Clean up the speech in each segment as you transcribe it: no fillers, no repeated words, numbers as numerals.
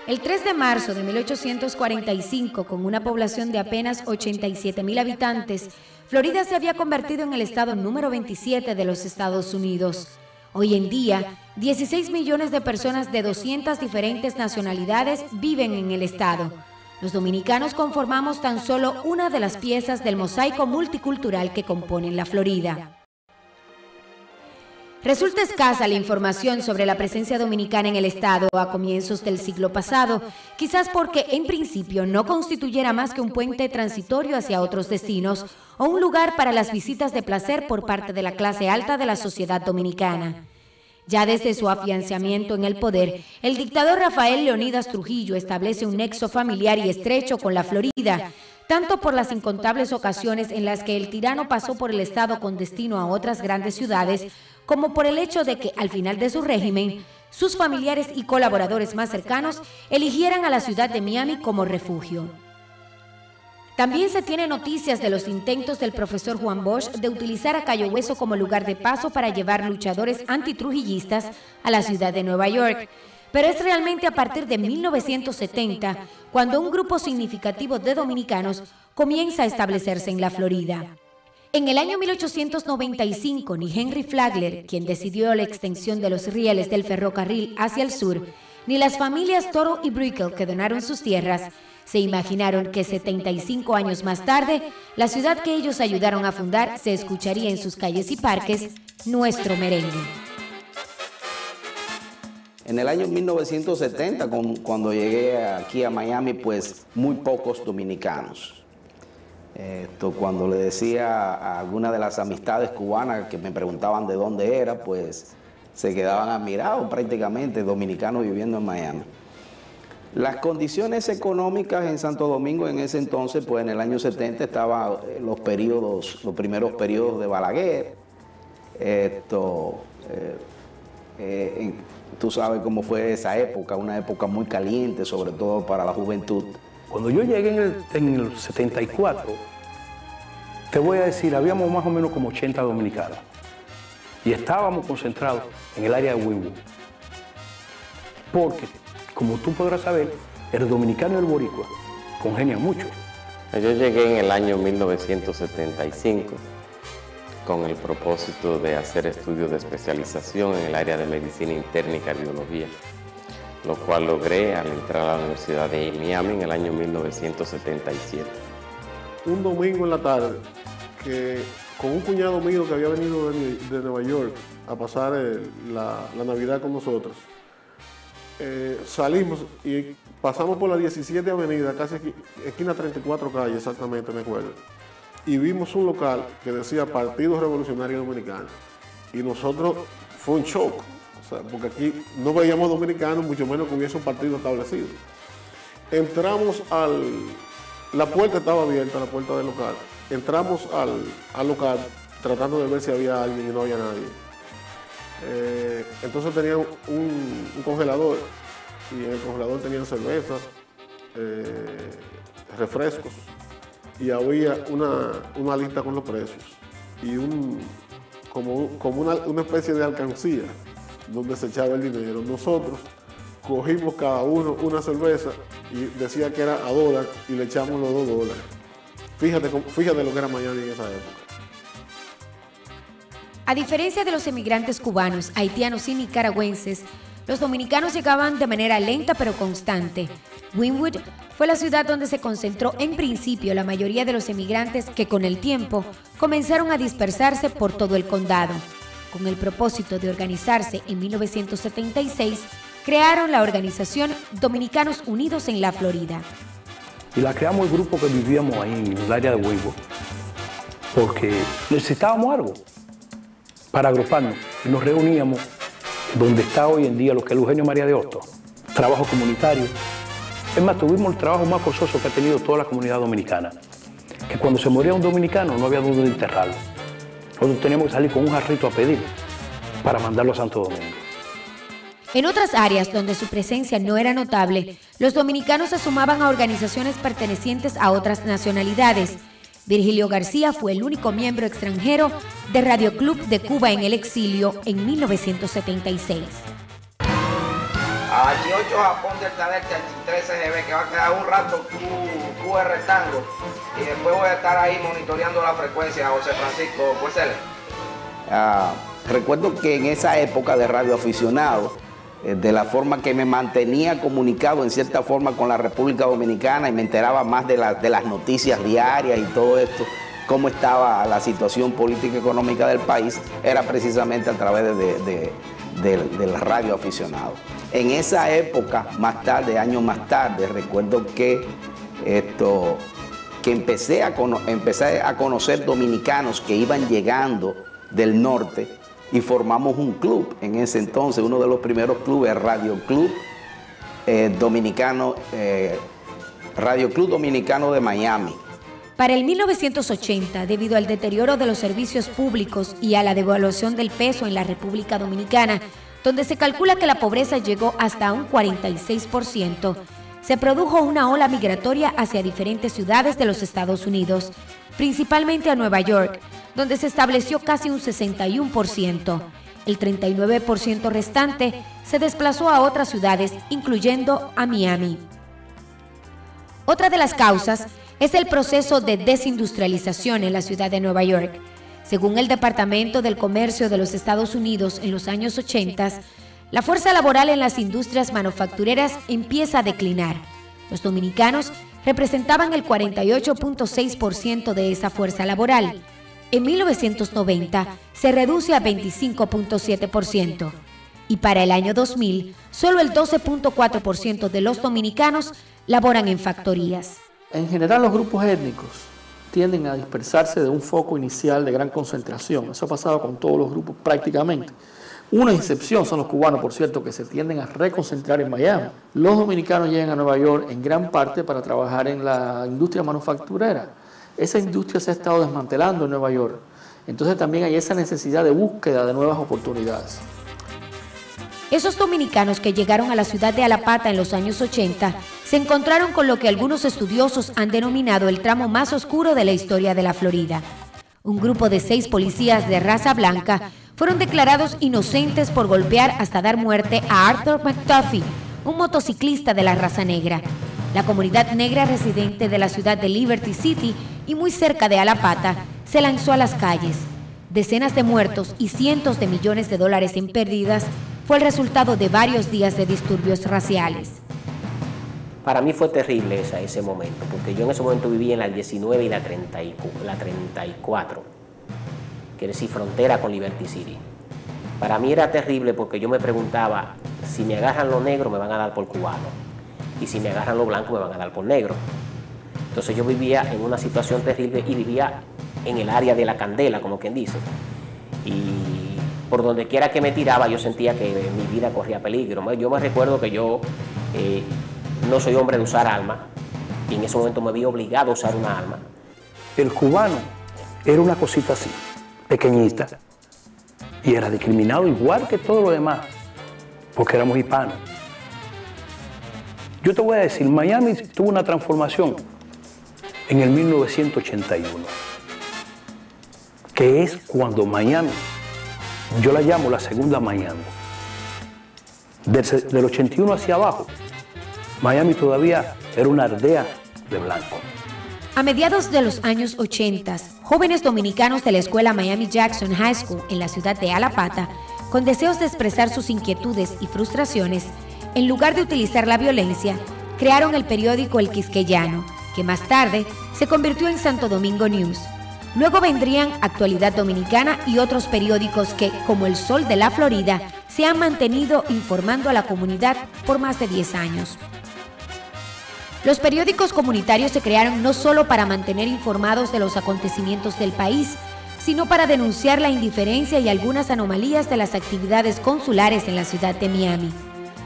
El 3 de marzo de 1845, con una población de apenas 87,000 habitantes, Florida se había convertido en el estado número 27 de los Estados Unidos. Hoy en día, 16 millones de personas de 200 diferentes nacionalidades viven en el estado. Los dominicanos conformamos tan solo una de las piezas del mosaico multicultural que componen la Florida. Resulta escasa la información sobre la presencia dominicana en el estado a comienzos del siglo pasado, quizás porque en principio no constituyera más que un puente transitorio hacia otros destinos o un lugar para las visitas de placer por parte de la clase alta de la sociedad dominicana. Ya desde su afianzamiento en el poder, el dictador Rafael Leónidas Trujillo establece un nexo familiar y estrecho con la Florida, tanto por las incontables ocasiones en las que el tirano pasó por el estado con destino a otras grandes ciudades, como por el hecho de que al final de su régimen, sus familiares y colaboradores más cercanos eligieran a la ciudad de Miami como refugio. También se tiene noticias de los intentos del profesor Juan Bosch de utilizar a Cayo Hueso como lugar de paso para llevar luchadores antitrujillistas a la ciudad de Nueva York. Pero es realmente a partir de 1970 cuando un grupo significativo de dominicanos comienza a establecerse en la Florida. En el año 1895, ni Henry Flagler, quien decidió la extensión de los rieles del ferrocarril hacia el sur, ni las familias Toro y Brickell, que donaron sus tierras, se imaginaron que 75 años más tarde, la ciudad que ellos ayudaron a fundar se escucharía en sus calles y parques nuestro merengue. En el año 1970, cuando llegué aquí a Miami, pues muy pocos dominicanos. Cuando le decía a alguna de las amistades cubanas que me preguntaban de dónde era, pues se quedaban admirados prácticamente, dominicanos viviendo en Miami. Las condiciones económicas en Santo Domingo en ese entonces, pues en el año 70 estaban los primeros periodos de Balaguer. Tú sabes cómo fue esa época, una época muy caliente, sobre todo para la juventud. Cuando yo llegué en el 74, te voy a decir, habíamos más o menos como 80 dominicanos. Y estábamos concentrados en el área de Wynwood. Porque, como tú podrás saber, el dominicano y el boricua congenian mucho. Yo llegué en el año 1975 con el propósito de hacer estudios de especialización en el área de medicina interna y cardiología, lo cual logré al entrar a la Universidad de Miami en el año 1977. Un domingo en la tarde, que con un cuñado mío que había venido de Nueva York a pasar la Navidad con nosotros, salimos y pasamos por la 17 Avenida, casi esquina 34 calle, exactamente me acuerdo, y vimos un local que decía Partido Revolucionario Dominicano, y nosotros fue un shock. Porque aquí no veíamos dominicanos, mucho menos que hubiese un partido establecido. Entramos la puerta estaba abierta, la puerta del local. Entramos al local tratando de ver si había alguien y no había nadie. Entonces tenían un congelador y en el congelador tenían cervezas, refrescos y había una lista con los precios y como una especie de alcancía donde se echaba el dinero. Nosotros cogimos cada uno una cerveza y decía que era a $1 y le echamos los $2. Fíjate lo que era Miami en esa época. A diferencia de los emigrantes cubanos, haitianos y nicaragüenses, los dominicanos llegaban de manera lenta pero constante. Wynwood fue la ciudad donde se concentró en principio la mayoría de los emigrantes que con el tiempo comenzaron a dispersarse por todo el condado. Con el propósito de organizarse en 1976, crearon la organización Dominicanos Unidos en la Florida. Y la creamos el grupo que vivíamos ahí en el área de Wynwood, porque necesitábamos algo para agruparnos y nos reuníamos donde está hoy en día lo que es el Eugenio María de Hostos, trabajo comunitario. Es más, tuvimos el trabajo más forzoso que ha tenido toda la comunidad dominicana, que cuando se moría un dominicano no había dónde enterrarlo. Nosotros teníamos que salir con un jarrito a pedir para mandarlo a Santo Domingo. En otras áreas donde su presencia no era notable, los dominicanos se sumaban a organizaciones pertenecientes a otras nacionalidades. Virgilio García fue el único miembro extranjero de Radio Club de Cuba en el exilio en 1976. a 18 Japón Delta Delta 13 GB, que va a quedar un rato QR rectángulo, y después voy a estar ahí monitoreando la frecuencia, José Francisco Puerceles. Recuerdo que en esa época de radioaficionado, de la forma que me mantenía comunicado en cierta forma con la República Dominicana y me enteraba más de las noticias diarias y todo esto, cómo estaba la situación política y económica del país, era precisamente a través del radioaficionado. En esa época, más tarde, años más tarde, recuerdo que empecé a conocer dominicanos que iban llegando del norte y formamos un club. En ese entonces, uno de los primeros clubes, Radio Club Dominicano de Miami. Para el 1980, debido al deterioro de los servicios públicos y a la devaluación del peso en la República Dominicana, donde se calcula que la pobreza llegó hasta un 46%, se produjo una ola migratoria hacia diferentes ciudades de los Estados Unidos, principalmente a Nueva York, donde se estableció casi un 61%. El 39% restante se desplazó a otras ciudades, incluyendo a Miami. Otra de las causas es el proceso de desindustrialización en la ciudad de Nueva York. Según el Departamento del Comercio de los Estados Unidos, en los años 80, la fuerza laboral en las industrias manufactureras empieza a declinar. Los dominicanos representaban el 48.6% de esa fuerza laboral. En 1990 se reduce a 25.7% y para el año 2000 solo el 12.4% de los dominicanos laboran en factorías. En general los grupos étnicos tienden a dispersarse de un foco inicial de gran concentración. Eso ha pasado con todos los grupos prácticamente. Una excepción son los cubanos, por cierto, que se tienden a reconcentrar en Miami. Los dominicanos llegan a Nueva York en gran parte para trabajar en la industria manufacturera. Esa industria se ha estado desmantelando en Nueva York. Entonces también hay esa necesidad de búsqueda de nuevas oportunidades. Esos dominicanos que llegaron a la ciudad de Alapata en los años 80 se encontraron con lo que algunos estudiosos han denominado el tramo más oscuro de la historia de la Florida. Un grupo de 6 policías de raza blanca fueron declarados inocentes por golpear hasta dar muerte a Arthur McDuffie, un motociclista de la raza negra. La comunidad negra residente de la ciudad de Liberty City y muy cerca de Alapata se lanzó a las calles. Decenas de muertos y cientos de millones de dólares en pérdidas fue el resultado de varios días de disturbios raciales. Para mí fue terrible ese momento, porque yo en ese momento vivía en la 19 y la 34, quiere decir frontera con Liberty City. Para mí era terrible porque yo me preguntaba, si me agarran los negros me van a dar por cubano, y si me agarran los blancos me van a dar por negro. Entonces yo vivía en una situación terrible y vivía en el área de la candela, como quien dice. Y por donde quiera que me tiraba yo sentía que mi vida corría peligro. Yo me recuerdo que yo no soy hombre de usar armas y en ese momento me vi obligado a usar una arma. El cubano era una cosita así, pequeñita, y era discriminado igual que todo lo demás, porque éramos hispanos. Yo te voy a decir, Miami tuvo una transformación en el 1981, que es cuando Miami, yo la llamo la segunda Miami. Del 81 hacia abajo, Miami todavía era una aldea de blanco. A mediados de los años 80, jóvenes dominicanos de la escuela Miami Jackson High School en la ciudad de Alapata, con deseos de expresar sus inquietudes y frustraciones, en lugar de utilizar la violencia, crearon el periódico El Quisqueyano, que más tarde se convirtió en Santo Domingo News. Luego vendrían Actualidad Dominicana y otros periódicos que, como El Sol de la Florida, se han mantenido informando a la comunidad por más de 10 años. Los periódicos comunitarios se crearon no solo para mantener informados de los acontecimientos del país, sino para denunciar la indiferencia y algunas anomalías de las actividades consulares en la ciudad de Miami.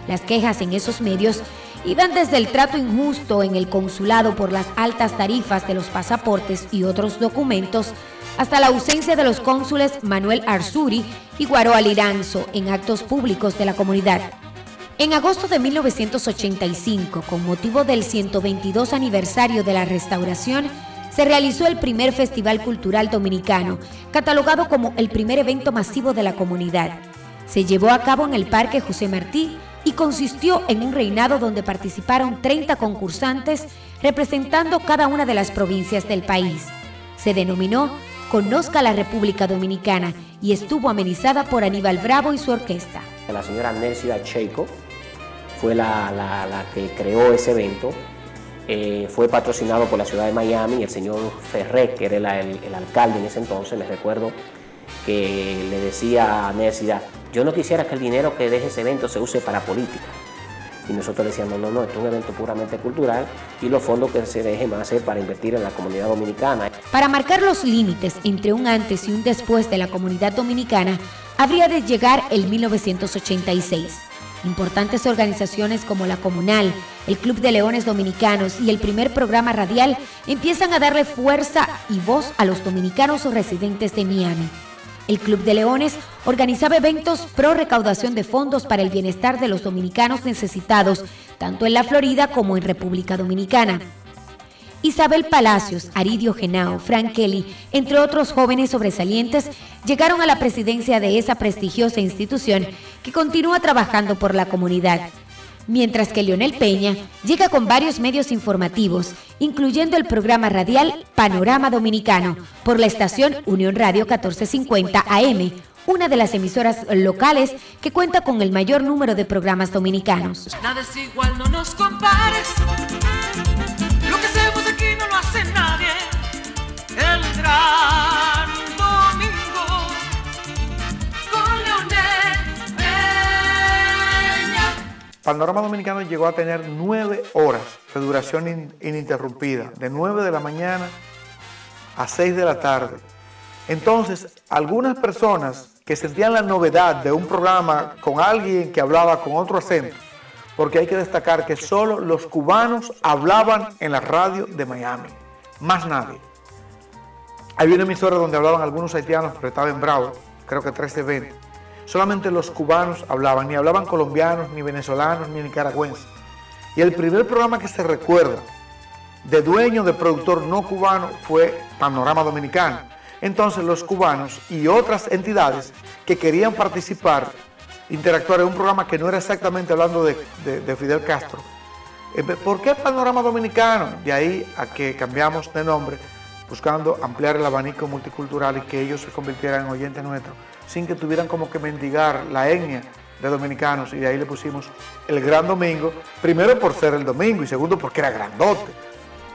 Las quejas en esos medios iban desde el trato injusto en el consulado por las altas tarifas de los pasaportes y otros documentos, hasta la ausencia de los cónsules Manuel Arzuri y Guaro Aliranzo en actos públicos de la comunidad. En agosto de 1985, con motivo del 122 aniversario de la restauración, se realizó el primer Festival Cultural Dominicano, catalogado como el primer evento masivo de la comunidad. Se llevó a cabo en el Parque José Martí, y consistió en un reinado donde participaron 30 concursantes representando cada una de las provincias del país. Se denominó Conozca la República Dominicana y estuvo amenizada por Aníbal Bravo y su orquesta. La señora Nércida Checo fue la que creó ese evento. Fue patrocinado por la ciudad de Miami. El señor Ferré, que era el alcalde en ese entonces, me recuerdo que le decía a Nércida: yo no quisiera que el dinero que deje ese evento se use para política. Y nosotros decíamos: no, esto es un evento puramente cultural y los fondos que se dejen van a ser para invertir en la comunidad dominicana. Para marcar los límites entre un antes y un después de la comunidad dominicana, habría de llegar el 1986. Importantes organizaciones como la Comunal, el Club de Leones Dominicanos y el primer programa radial empiezan a darle fuerza y voz a los dominicanos residentes de Miami. El Club de Leones organizaba eventos pro recaudación de fondos para el bienestar de los dominicanos necesitados, tanto en la Florida como en República Dominicana. Isabel Palacios, Aridio Genao, Frank Kelly, entre otros jóvenes sobresalientes, llegaron a la presidencia de esa prestigiosa institución que continúa trabajando por la comunidad. Mientras que Leonel Peña llega con varios medios informativos, incluyendo el programa radial Panorama Dominicano, por la estación Unión Radio 1450 AM, una de las emisoras locales que cuenta con el mayor número de programas dominicanos. Nada es igual, no nos compares. Lo que hacemos aquí no lo hace nadie. El gran domingo con Leonel Peña. Panorama Dominicano llegó a tener 9 horas de duración ininterrumpida, de 9 de la mañana a 6 de la tarde. Entonces, algunas personas que sentían la novedad de un programa con alguien que hablaba con otro acento, porque hay que destacar que solo los cubanos hablaban en la radio de Miami, más nadie. Había una emisora donde hablaban algunos haitianos, pero estaba en Bravo, creo que 1320. Solamente los cubanos hablaban, ni hablaban colombianos, ni venezolanos, ni nicaragüenses. Y el primer programa que se recuerda de dueño, de productor no cubano, fue Panorama Dominicano. Entonces los cubanos y otras entidades que querían participar, interactuar en un programa que no era exactamente hablando de Fidel Castro. ¿Por qué Panorama Dominicano? De ahí a que cambiamos de nombre, buscando ampliar el abanico multicultural y que ellos se convirtieran en oyentes nuestros, sin que tuvieran como que mendigar la etnia de dominicanos, y de ahí le pusimos el Gran Domingo, primero por ser el domingo y segundo porque era grandote.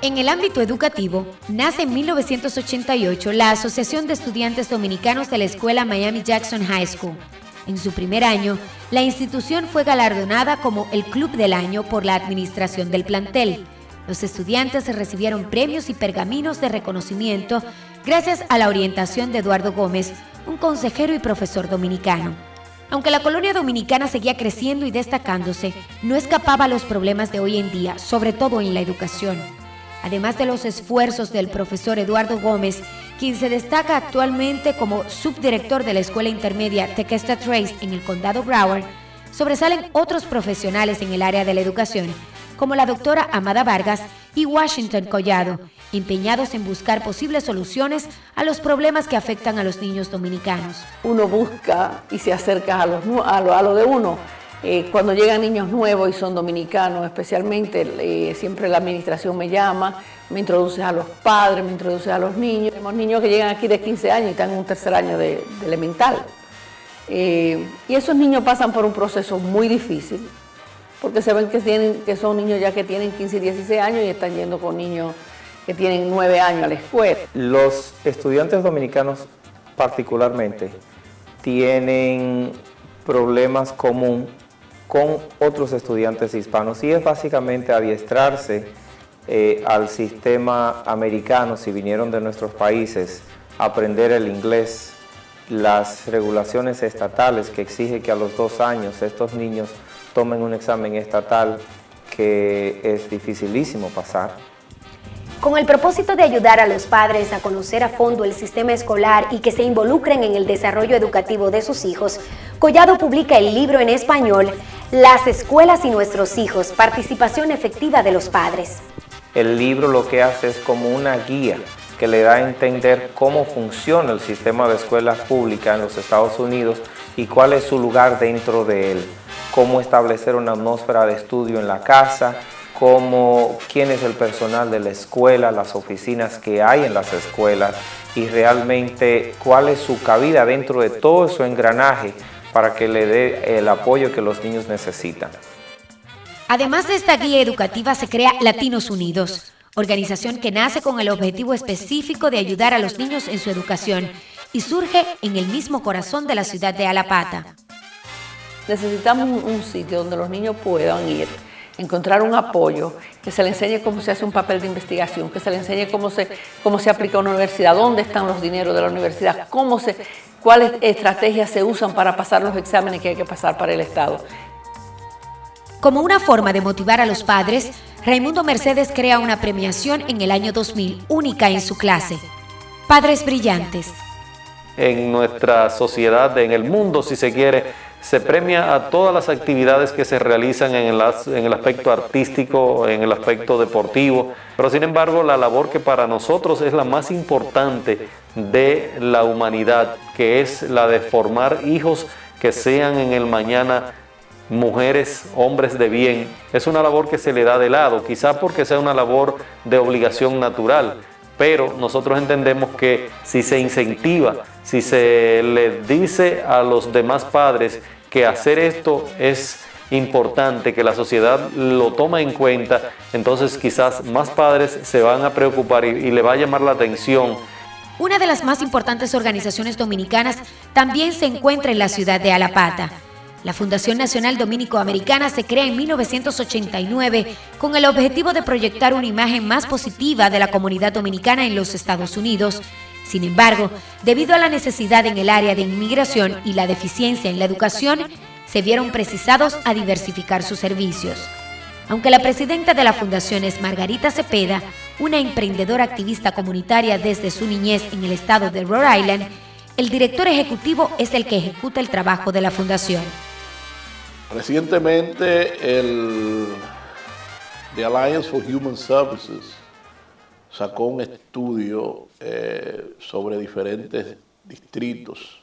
En el ámbito educativo, nace en 1988 la Asociación de Estudiantes Dominicanos de la Escuela Miami Jackson High School. En su primer año, la institución fue galardonada como el Club del Año por la administración del plantel. Los estudiantes recibieron premios y pergaminos de reconocimiento gracias a la orientación de Eduardo Gómez, un consejero y profesor dominicano. Aunque la colonia dominicana seguía creciendo y destacándose, no escapaba a los problemas de hoy en día, sobre todo en la educación. Además de los esfuerzos del profesor Eduardo Gómez, quien se destaca actualmente como subdirector de la Escuela Intermedia Tequesta Trace en el Condado Broward, sobresalen otros profesionales en el área de la educación, como la doctora Amada Vargas y Washington Collado, empeñados en buscar posibles soluciones a los problemas que afectan a los niños dominicanos. Uno busca y se acerca a lo de uno. Cuando llegan niños nuevos y son dominicanos, especialmente, siempre la administración me llama, me introduce a los padres, me introduce a los niños. Tenemos niños que llegan aquí de 15 años y están en un tercer año de elemental. Y esos niños pasan por un proceso muy difícil, porque se ven que son niños ya que tienen 15 y 16 años y están yendo con niños que tienen 9 años a la escuela. Los estudiantes dominicanos particularmente tienen problemas comunes con otros estudiantes hispanos y es básicamente adiestrarse al sistema americano si vinieron de nuestros países, aprender el inglés, las regulaciones estatales que exige que a los 2 años estos niños tomen un examen estatal que es dificilísimo pasar. Con el propósito de ayudar a los padres a conocer a fondo el sistema escolar y que se involucren en el desarrollo educativo de sus hijos, Collado publica el libro en español Las escuelas y nuestros hijos, participación efectiva de los padres. El libro lo que hace es como una guía que le da a entender cómo funciona el sistema de escuelas públicas en los Estados Unidos y cuál es su lugar dentro de él. cómo establecer una atmósfera de estudio en la casa, quién es el personal de la escuela, las oficinas que hay en las escuelas y realmente cuál es su cabida dentro de todo su engranaje para que le dé el apoyo que los niños necesitan. Además de esta guía educativa se crea Latinos Unidos, organización que nace con el objetivo específico de ayudar a los niños en su educación y surge en el mismo corazón de la ciudad de Alapata. Necesitamos un sitio donde los niños puedan ir, encontrar un apoyo, que se le enseñe cómo se hace un papel de investigación, que se le enseñe cómo se aplica una universidad, dónde están los dineros de la universidad, cuáles estrategias se usan para pasar los exámenes que hay que pasar para el Estado. Como una forma de motivar a los padres, Raimundo Mercedes crea una premiación en el año 2000, única en su clase. Padres Brillantes. En nuestra sociedad, en el mundo, si se quiere, se premia a todas las actividades que se realizan en el aspecto artístico, en el aspecto deportivo, pero sin embargo la labor que para nosotros es la más importante de la humanidad, que es la de formar hijos que sean en el mañana mujeres, hombres de bien, es una labor que se le da de lado, quizá porque sea una labor de obligación natural, pero nosotros entendemos que si se incentiva, si se le dice a los demás padres que hacer esto es importante, que la sociedad lo toma en cuenta, entonces quizás más padres se van a preocupar y le va a llamar la atención. Una de las más importantes organizaciones dominicanas también se encuentra en la ciudad de Alapata. La Fundación Nacional Dominico-Americana se crea en 1989 con el objetivo de proyectar una imagen más positiva de la comunidad dominicana en los Estados Unidos. Sin embargo, debido a la necesidad en el área de inmigración y la deficiencia en la educación, se vieron precisados a diversificar sus servicios. Aunque la presidenta de la fundación es Margarita Cepeda, una emprendedora activista comunitaria desde su niñez en el estado de Rhode Island, el director ejecutivo es el que ejecuta el trabajo de la fundación. Recientemente, The Alliance for Human Services sacó un estudio sobre diferentes distritos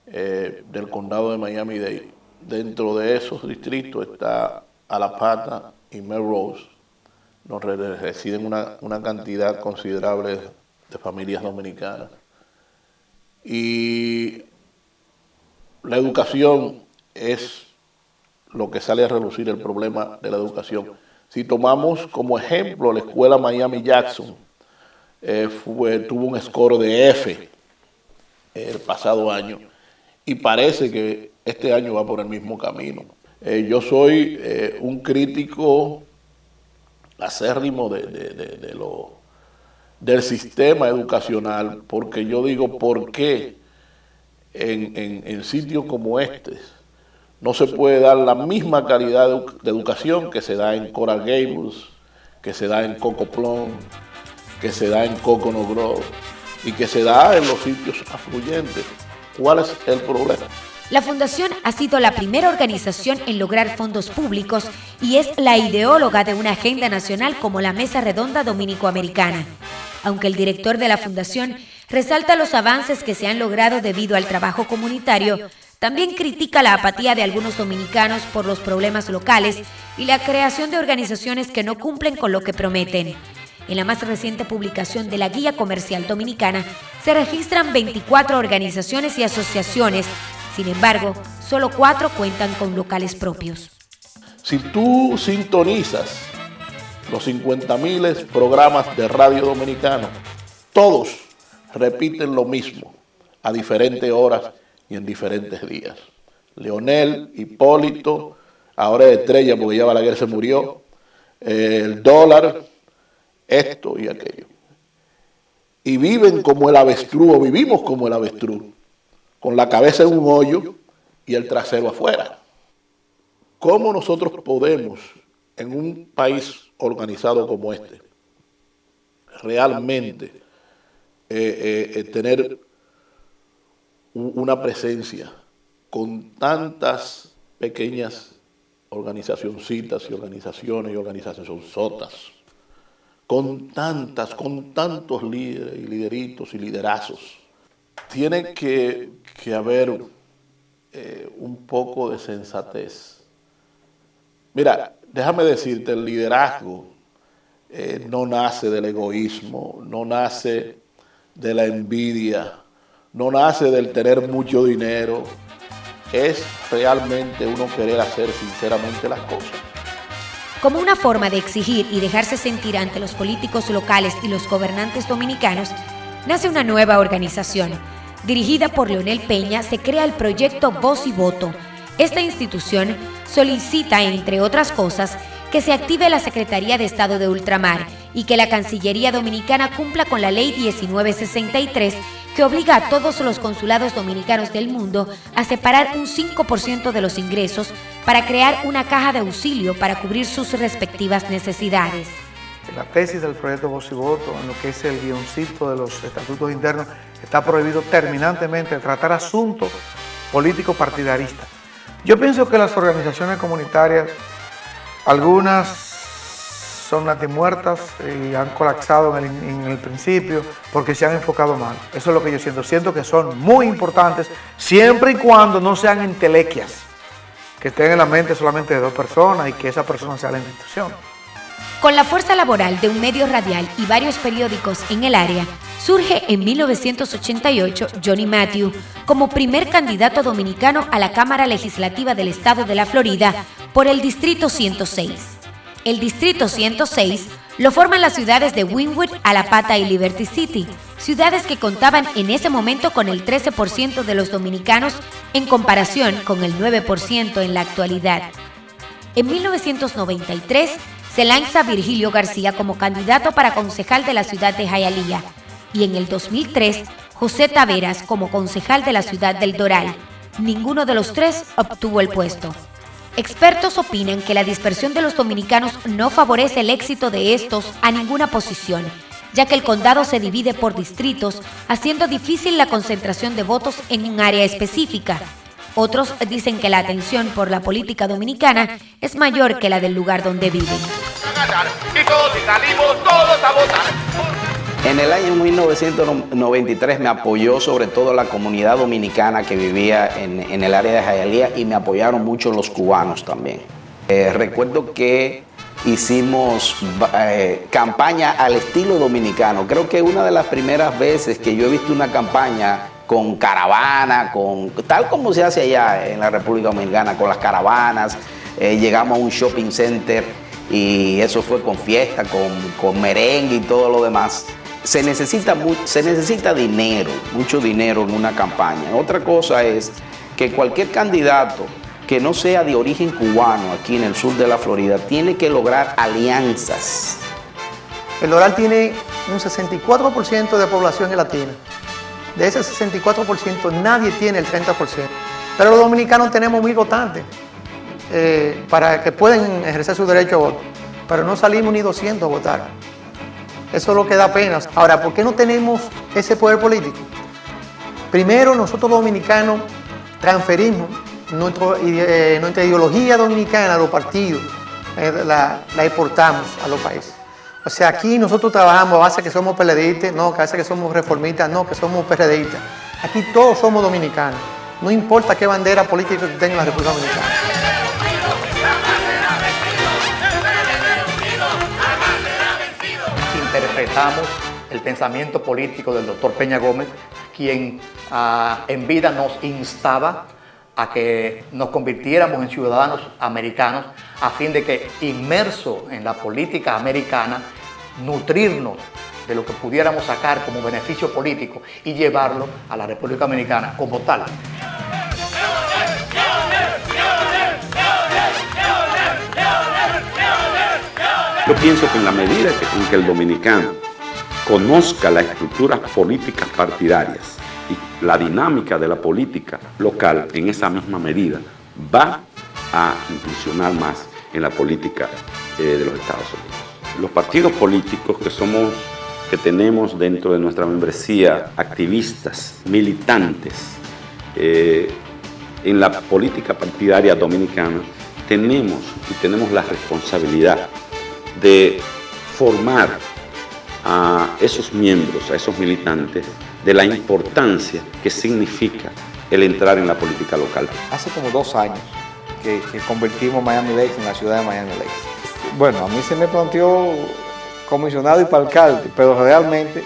del condado de Miami-Dade. Dentro de esos distritos está Alapata y Melrose, donde residen una cantidad considerable de familias dominicanas. Y la educación es lo que sale a relucir el problema de la educación. Si tomamos como ejemplo la escuela Miami-Jackson, tuvo un score de F el pasado año y parece que este año va por el mismo camino. Yo soy un crítico acérrimo del sistema educacional, porque yo digo, ¿por qué en sitios como este no se puede dar la misma calidad de educación que se da en Coral Gables, que se da en Coco Plum, que se da en Coconut Grove y que se da en los sitios afluyentes? ¿Cuál es el problema? La Fundación ha sido la primera organización en lograr fondos públicos y es la ideóloga de una agenda nacional como la Mesa Redonda Dominico-Americana. Aunque el director de la Fundación resalta los avances que se han logrado debido al trabajo comunitario, también critica la apatía de algunos dominicanos por los problemas locales y la creación de organizaciones que no cumplen con lo que prometen. En la más reciente publicación de la Guía Comercial Dominicana se registran 24 organizaciones y asociaciones. Sin embargo, solo 4 cuentan con locales propios. Si tú sintonizas los 50.000 programas de radio dominicano, todos repiten lo mismo a diferentes horas y en diferentes días. Leonel, Hipólito, ahora es Estrella porque ya Balaguer se murió, el dólar, esto y aquello. Y viven como el avestruz, o vivimos como el avestruz, con la cabeza en un hoyo y el trasero afuera. ¿Cómo nosotros podemos, en un país organizado como este, realmente tener una presencia con tantas pequeñas organizacioncitas y organizacionzotas, con tantos líderes y lideritos y liderazos? Tiene que haber un poco de sensatez. Mira, déjame decirte, el liderazgo no nace del egoísmo, no nace de la envidia, no nace del tener mucho dinero, es realmente uno querer hacer sinceramente las cosas. Como una forma de exigir y dejarse sentir ante los políticos locales y los gobernantes dominicanos, nace una nueva organización. Dirigida por Leonel Peña, se crea el proyecto Voz y Voto. Esta institución solicita, entre otras cosas, que se active la Secretaría de Estado de Ultramar y que la Cancillería Dominicana cumpla con la Ley 1963, que obliga a todos los consulados dominicanos del mundo a separar un 5% de los ingresos para crear una caja de auxilio para cubrir sus respectivas necesidades. En la tesis del proyecto Voz y Voto, en lo que es el guioncito de los estatutos internos, está prohibido terminantemente tratar asuntos políticos partidaristas. Yo pienso que las organizaciones comunitarias, algunas son natimuertas y han colapsado en el principio porque se han enfocado mal. Eso es lo que yo siento. Siento que son muy importantes siempre y cuando no sean entelequias, que estén en la mente solamente de dos personas y que esa persona sea la institución. Con la fuerza laboral de un medio radial y varios periódicos en el área, surge en 1988 Johnny Matthew como primer candidato dominicano a la Cámara Legislativa del Estado de la Florida por el Distrito 106. El Distrito 106 lo forman las ciudades de Wynwood, Alapata y Liberty City, ciudades que contaban en ese momento con el 13% de los dominicanos en comparación con el 9% en la actualidad. En 1993 se lanza Virgilio García como candidato para concejal de la ciudad de Hialeah y en el 2003 José Taveras como concejal de la ciudad del Doral. Ninguno de los tres obtuvo el puesto. Expertos opinan que la dispersión de los dominicanos no favorece el éxito de estos a ninguna posición, ya que el condado se divide por distritos, haciendo difícil la concentración de votos en un área específica. Otros dicen que la atención por la política dominicana es mayor que la del lugar donde viven. Y todos salimos todos a votar. En el año 1993 me apoyó sobre todo la comunidad dominicana que vivía en el área de Hialeah y me apoyaron mucho los cubanos también. Recuerdo que hicimos campaña al estilo dominicano. Creo que una de las primeras veces que yo he visto una campaña con caravana, tal como se hace allá en la República Dominicana, con las caravanas, llegamos a un shopping center y eso fue con fiesta, con merengue y todo lo demás. Se necesita dinero, mucho dinero en una campaña. Otra cosa es que cualquier candidato que no sea de origen cubano aquí en el sur de la Florida tiene que lograr alianzas. El Doral tiene un 64% de población latina. De ese 64% nadie tiene el 30%. Pero los dominicanos tenemos 1000 votantes para que puedan ejercer su derecho a voto. Pero no salimos ni 200 a votar. Eso es lo que da pena. Ahora, ¿por qué no tenemos ese poder político? Primero, nosotros los dominicanos transferimos nuestra ideología dominicana a los partidos, la exportamos a los países. O sea, aquí nosotros trabajamos a base que somos PLDistas, no, que a base que somos reformistas, no, que somos PRDistas. Aquí todos somos dominicanos, no importa qué bandera política que tenga la República Dominicana. Interpretamos el pensamiento político del doctor Peña Gómez, quien en vida nos instaba a que nos convirtiéramos en ciudadanos americanos a fin de que, inmersos en la política americana, nutrirnos de lo que pudiéramos sacar como beneficio político y llevarlo a la República Dominicana como tal. Yo pienso que en la medida en que el dominicano conozca las estructuras políticas partidarias y la dinámica de la política local, en esa misma medida va a incursionar más en la política de los Estados Unidos. Los partidos políticos que tenemos dentro de nuestra membresía activistas, militantes, en la política partidaria dominicana, tenemos la responsabilidad de formar a esos miembros, a esos militantes, de la importancia que significa el entrar en la política local? Hace como 2 años que convertimos Miami Lakes en la ciudad de Miami Lakes. Bueno, a mí se me planteó comisionado y para alcalde, pero realmente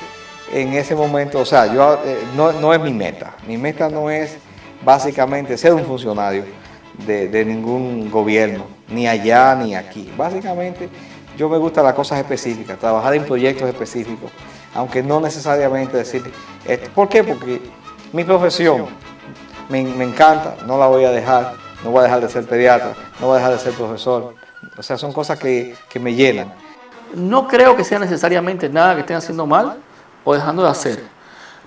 en ese momento, o sea, yo no es mi meta. Mi meta no es básicamente ser un funcionario de ningún gobierno, ni allá ni aquí. Básicamente yo me gustan las cosas específicas, trabajar en proyectos específicos, aunque no necesariamente decir esto. ¿Por qué? Porque mi profesión me encanta, no la voy a dejar, no voy a dejar de ser pediatra, no voy a dejar de ser profesor. O sea, son cosas que me llenan. No creo que sea necesariamente nada que estén haciendo mal o dejando de hacer.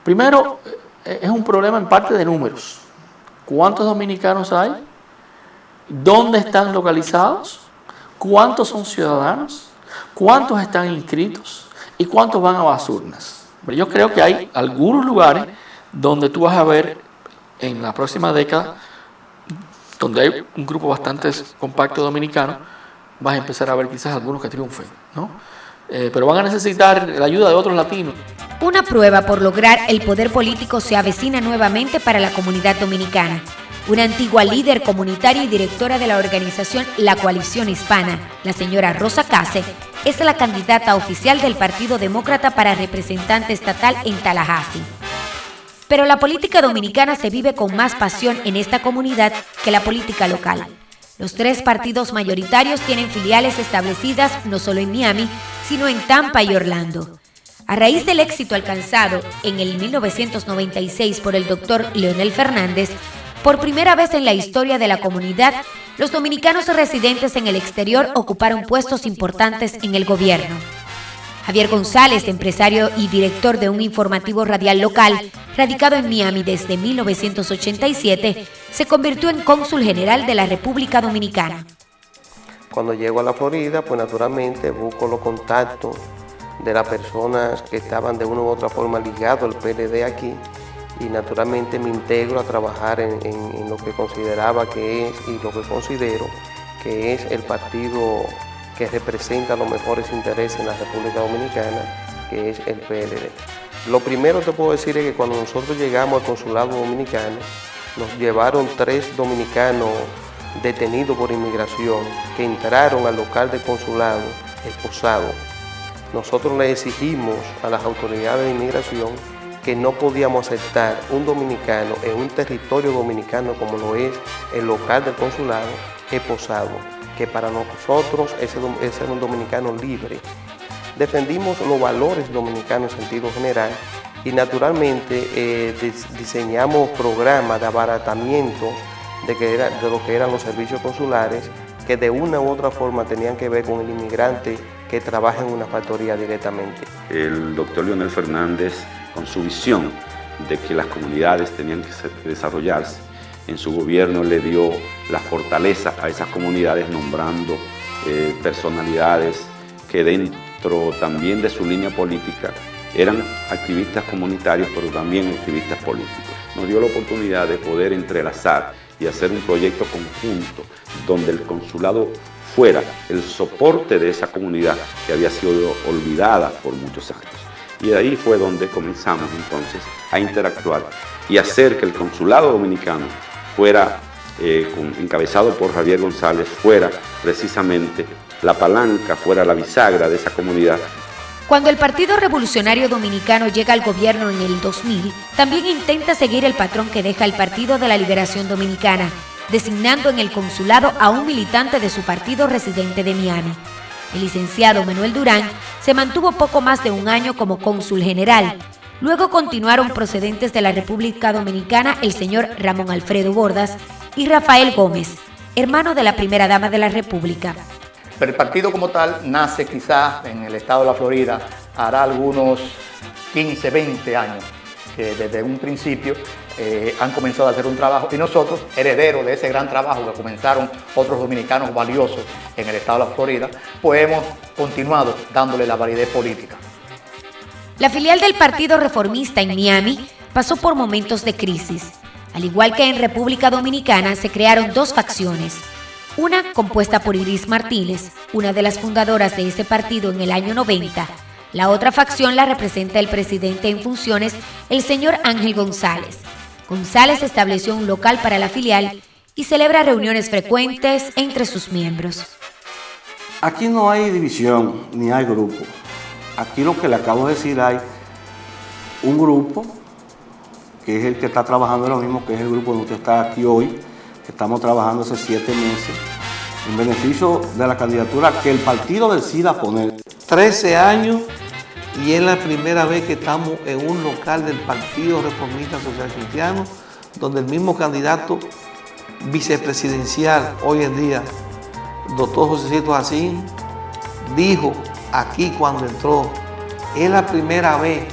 Primero, es un problema en parte de números. ¿Cuántos dominicanos hay? ¿Dónde están localizados? ¿Cuántos son ciudadanos? ¿Cuántos están inscritos? ¿Y cuántos van a las urnas? Yo creo que hay algunos lugares donde tú vas a ver en la próxima década, donde hay un grupo bastante compacto dominicano, vas a empezar a ver quizás algunos que triunfen, ¿no? Pero van a necesitar la ayuda de otros latinos. Una prueba por lograr el poder político se avecina nuevamente para la comunidad dominicana. Una antigua líder comunitaria y directora de la organización La Coalición Hispana, la señora Rosa Case, es la candidata oficial del Partido Demócrata para representante estatal en Tallahassee. Pero la política dominicana se vive con más pasión en esta comunidad que la política local. Los 3 partidos mayoritarios tienen filiales establecidas no solo en Miami, sino en Tampa y Orlando. A raíz del éxito alcanzado en el 1996 por el doctor Leonel Fernández, por primera vez en la historia de la comunidad, los dominicanos residentes en el exterior ocuparon puestos importantes en el gobierno. Javier González, empresario y director de un informativo radial local, radicado en Miami desde 1987, se convirtió en cónsul general de la República Dominicana. Cuando llego a la Florida, pues naturalmente busco los contactos de las personas que estaban de una u otra forma ligados al PLD aquí, y naturalmente me integro a trabajar en lo que consideraba que es y lo que considero que es el partido que representa los mejores intereses en la República Dominicana, que es el PLD. Lo primero que puedo decir es que cuando nosotros llegamos al consulado dominicano, nos llevaron 3 dominicanos detenidos por inmigración que entraron al local del consulado esposados. Nosotros le exigimos a las autoridades de inmigración que no podíamos aceptar un dominicano en un territorio dominicano como lo es el local del consulado esposado, que para nosotros ese era un dominicano libre. Defendimos los valores dominicanos en sentido general y naturalmente diseñamos programas de abaratamiento de lo que eran los servicios consulares, que de una u otra forma tenían que ver con el inmigrante que trabaja en una factoría directamente. El doctor Leonel Fernández, con su visión de que las comunidades tenían que desarrollarse, en su gobierno le dio la fortaleza a esas comunidades nombrando personalidades que dentro también de su línea política eran activistas comunitarios, pero también activistas políticos. Nos dio la oportunidad de poder entrelazar y hacer un proyecto conjunto donde el consulado fuera el soporte de esa comunidad que había sido olvidada por muchos años. Y de ahí fue donde comenzamos entonces a interactuar y hacer que el consulado dominicano fuera, encabezado por Javier González, fuera precisamente la palanca, fuera la bisagra de esa comunidad. Cuando el Partido Revolucionario Dominicano llega al gobierno en el 2000, también intenta seguir el patrón que deja el Partido de la Liberación Dominicana, designando en el consulado a un militante de su partido residente de Miami. El licenciado Manuel Durán se mantuvo poco más de un año como cónsul general. Luego continuaron procedentes de la República Dominicana el señor Ramón Alfredo Bordas y Rafael Gómez, hermano de la primera dama de la República. Pero el partido como tal nace quizás en el estado de la Florida, hará algunos 15, 20 años, que desde un principio han comenzado a hacer un trabajo y nosotros, herederos de ese gran trabajo que comenzaron otros dominicanos valiosos en el estado de la Florida, pues hemos continuado dándole la validez política. La filial del Partido Reformista en Miami pasó por momentos de crisis. Al igual que en República Dominicana, se crearon 2 facciones. Una compuesta por Iris Martínez, una de las fundadoras de ese partido en el año 90. La otra facción la representa el presidente en funciones, el señor Ángel González. González estableció un local para la filial y celebra reuniones frecuentes entre sus miembros. Aquí no hay división ni hay grupo. Aquí lo que le acabo de decir, hay un grupo que es el que está trabajando lo mismo, que es el grupo donde usted está aquí hoy, que estamos trabajando hace 7 meses, en beneficio de la candidatura que el partido decida poner. 13 años y es la primera vez que estamos en un local del Partido Reformista Social Cristiano, donde el mismo candidato vicepresidencial hoy en día, doctor Josecito Jacín, dijo aquí cuando entró, es la primera vez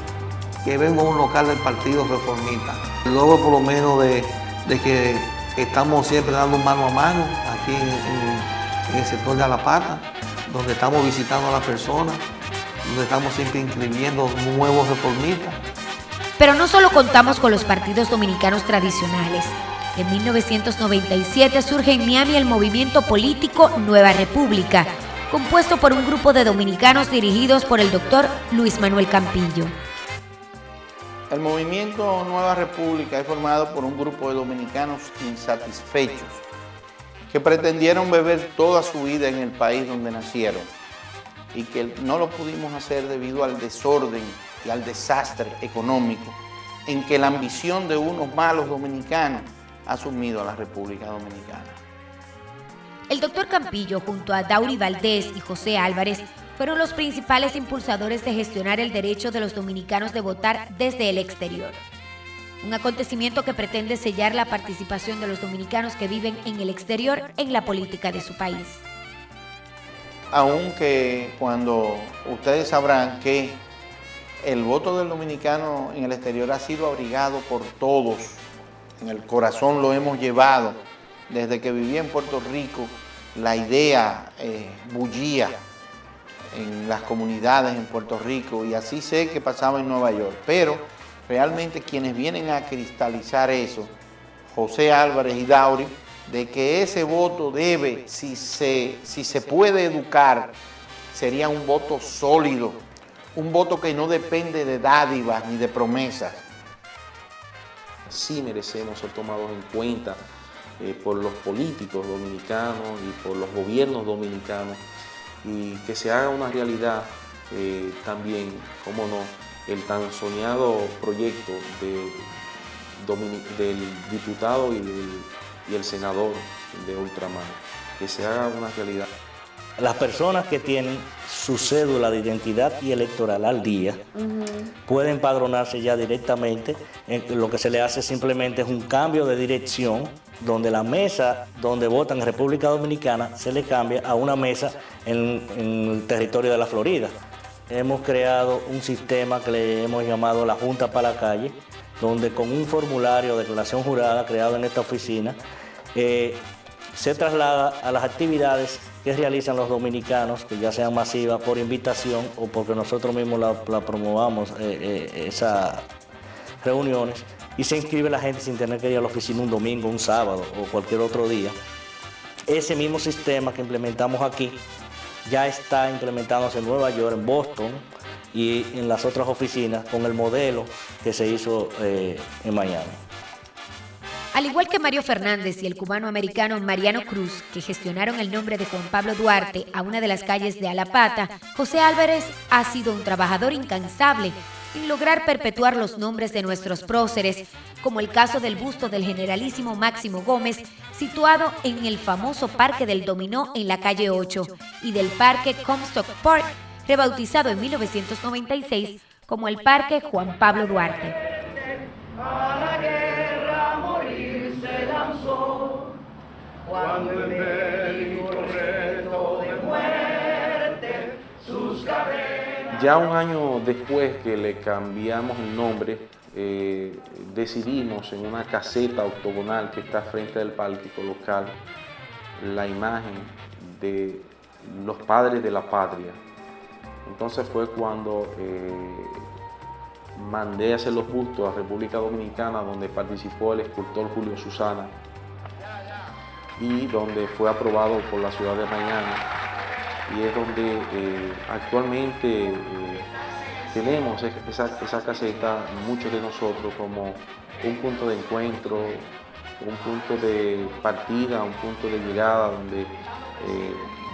que vengo a un local del Partido Reformista. El logro por lo menos de que estamos siempre dando mano a mano aquí en el sector de Alapata, donde estamos visitando a las personas, donde estamos siempre inscribiendo nuevos reformistas. Pero no solo contamos con los partidos dominicanos tradicionales. En 1997 surge en Miami el movimiento político Nueva República, compuesto por un grupo de dominicanos dirigidos por el doctor Luis Manuel Campillo. El movimiento Nueva República es formado por un grupo de dominicanos insatisfechos que pretendieron beber toda su vida en el país donde nacieron y que no lo pudimos hacer debido al desorden y al desastre económico en que la ambición de unos malos dominicanos ha sumido a la República Dominicana. El doctor Campillo, junto a Dauri Valdés y José Álvarez, fueron los principales impulsadores de gestionar el derecho de los dominicanos de votar desde el exterior. Un acontecimiento que pretende sellar la participación de los dominicanos que viven en el exterior en la política de su país. Aunque cuando ustedes sabrán que el voto del dominicano en el exterior ha sido abrigado por todos, en el corazón lo hemos llevado, desde que viví en Puerto Rico, la idea bullía en las comunidades en Puerto Rico y así sé que pasaba en Nueva York, pero realmente quienes vienen a cristalizar eso, José Álvarez y Dauri, de que ese voto debe, si se puede educar, sería un voto sólido, un voto que no depende de dádivas ni de promesas. Sí merecemos ser tomados en cuenta por los políticos dominicanos y por los gobiernos dominicanos y que se haga una realidad también, cómo no, el tan soñado proyecto del diputado y el senador de ultramar, que se haga una realidad. Las personas que tienen su cédula de identidad y electoral al día pueden empadronarse ya directamente. Lo que se le hace simplemente es un cambio de dirección, donde la mesa donde votan en República Dominicana se le cambia a una mesa en el territorio de la Florida. Hemos creado un sistema que le hemos llamado la Junta para la Calle, donde con un formulario de declaración jurada creado en esta oficina, se traslada a las actividades que realizan los dominicanos, que ya sean masivas por invitación o porque nosotros mismos la promovamos, esas reuniones, y se inscribe la gente sin tener que ir a la oficina un domingo, un sábado o cualquier otro día. Ese mismo sistema que implementamos aquí ya está implementándose en Nueva York, en Boston y en las otras oficinas con el modelo que se hizo en Miami. Al igual que Mario Fernández y el cubano-americano Mariano Cruz, que gestionaron el nombre de Juan Pablo Duarte a una de las calles de Alapata, José Álvarez ha sido un trabajador incansable en lograr perpetuar los nombres de nuestros próceres, como el caso del busto del generalísimo Máximo Gómez, situado en el famoso Parque del Dominó en la calle 8, y del Parque Comstock Park, rebautizado en 1996 como el Parque Juan Pablo Duarte. A la guerra a morir se lanzó, cuando el médico reto de muerte sus cadenas. Ya un año después que le cambiamos el nombre, decidimos en una caseta octogonal que está frente del parque colocar la imagen de los padres de la patria. Entonces fue cuando mandé a hacer los bustos a República Dominicana, donde participó el escultor Julio Susana y donde fue aprobado por la ciudad de Miami, y es donde actualmente tenemos esa caseta, muchos de nosotros, como un punto de encuentro, un punto de partida, un punto de llegada, donde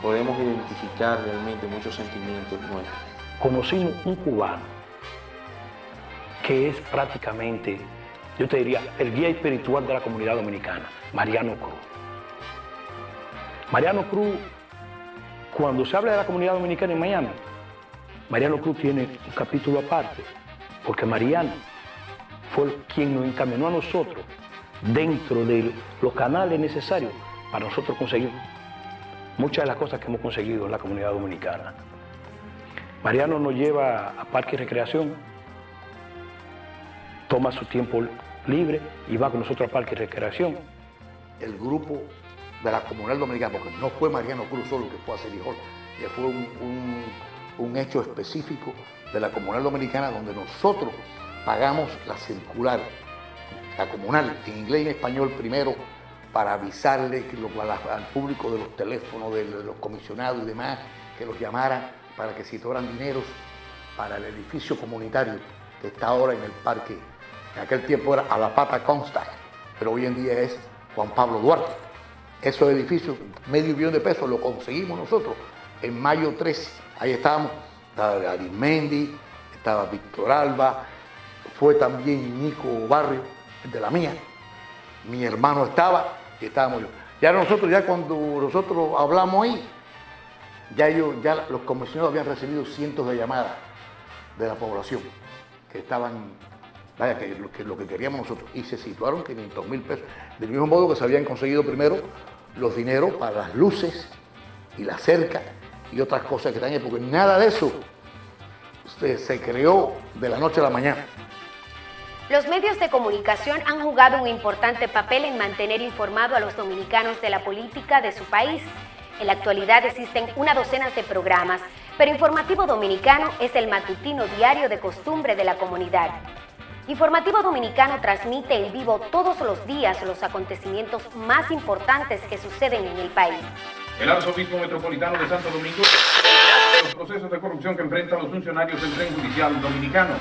podemos identificar realmente muchos sentimientos nuestros. Conocimos un cubano que es prácticamente, yo te diría, el guía espiritual de la comunidad dominicana, Mariano Cruz. Mariano Cruz, cuando se habla de la comunidad dominicana en Miami, Mariano Cruz tiene un capítulo aparte, porque Mariano fue quien nos encaminó a nosotros dentro de los canales necesarios para nosotros conseguir muchas de las cosas que hemos conseguido en la comunidad dominicana. Mariano nos lleva a parque y recreación, toma su tiempo libre y va con nosotros a parque y recreación. El grupo de la comunidad dominicana, porque no fue Mariano Cruz solo que fue a Cerijol, fue un hecho específico de la comunidad dominicana donde nosotros pagamos la circular, la comunal, en inglés y en español primero, para avisarle al público de los teléfonos, de los comisionados y demás, que los llamaran para que situaran dineros para el edificio comunitario que está ahora en el parque. En aquel tiempo era a la Pata Constar, pero hoy en día es Juan Pablo Duarte. Esos edificios, $500,000 lo conseguimos nosotros en mayo 13. Ahí estábamos, estaba Arismendi, estaba Víctor Alba, fue también Nico Barrio, el de la mía. Mi hermano estaba y estábamos yo. Ya nosotros, ya cuando nosotros hablamos ahí, ya los comisionados habían recibido cientos de llamadas de la población que estaban, vaya, que lo que queríamos nosotros, y se situaron $500,000. Del mismo modo que se habían conseguido primero los dineros para las luces y la cerca y otras cosas que están ahí, porque nada de eso se creó de la noche a la mañana. Los medios de comunicación han jugado un importante papel en mantener informado a los dominicanos de la política de su país. En la actualidad existen una docena de programas, pero Informativo Dominicano es el matutino diario de costumbre de la comunidad. Informativo Dominicano transmite en vivo todos los días los acontecimientos más importantes que suceden en el país. El arzobispo metropolitano de Santo Domingo, los procesos de corrupción que enfrentan los funcionarios del tren judicial dominicano.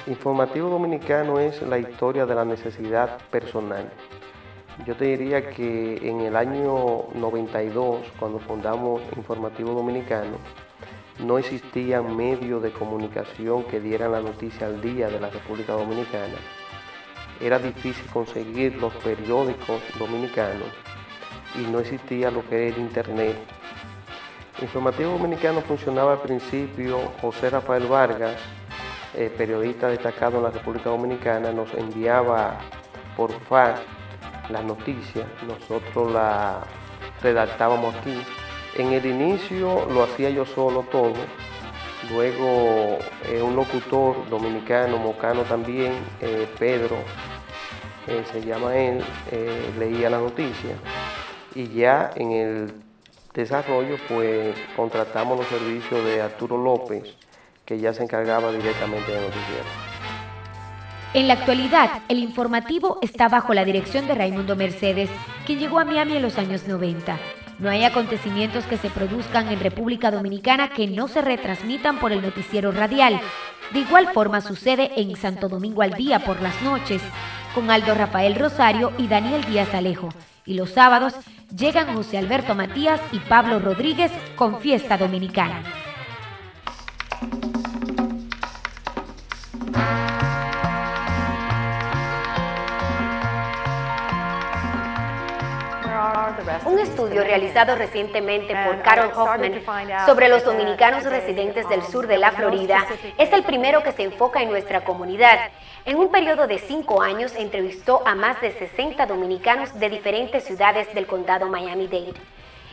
Informativo Dominicano es la historia de la necesidad personal. Yo te diría que en el año 92, cuando fundamos Informativo Dominicano, no existían medios de comunicación que dieran la noticia al día de la República Dominicana. Era difícil conseguir los periódicos dominicanos y no existía lo que era el Internet. Informativo Dominicano funcionaba al principio. José Rafael Vargas, periodista destacado en la República Dominicana, nos enviaba por fax las noticias, nosotros las redactábamos aquí. En el inicio lo hacía yo solo todo, luego un locutor dominicano, mocano también, Pedro, se llama él, leía la noticia, y ya en el desarrollo pues contratamos los servicios de Arturo López, que ya se encargaba directamente de noticiero. En la actualidad, el informativo está bajo la dirección de Raimundo Mercedes, quien llegó a Miami en los años 90. No hay acontecimientos que se produzcan en República Dominicana que no se retransmitan por el noticiero radial. De igual forma sucede en Santo Domingo al Día por las noches, con Aldo Rafael Rosario y Daniel Díaz Alejo. Y los sábados llegan José Alberto Matías y Pablo Rodríguez con Fiesta Dominicana. Un estudio realizado recientemente por Carol Hoffman sobre los dominicanos residentes del sur de la Florida es el primero que se enfoca en nuestra comunidad. En un periodo de 5 años entrevistó a más de 60 dominicanos de diferentes ciudades del condado Miami-Dade.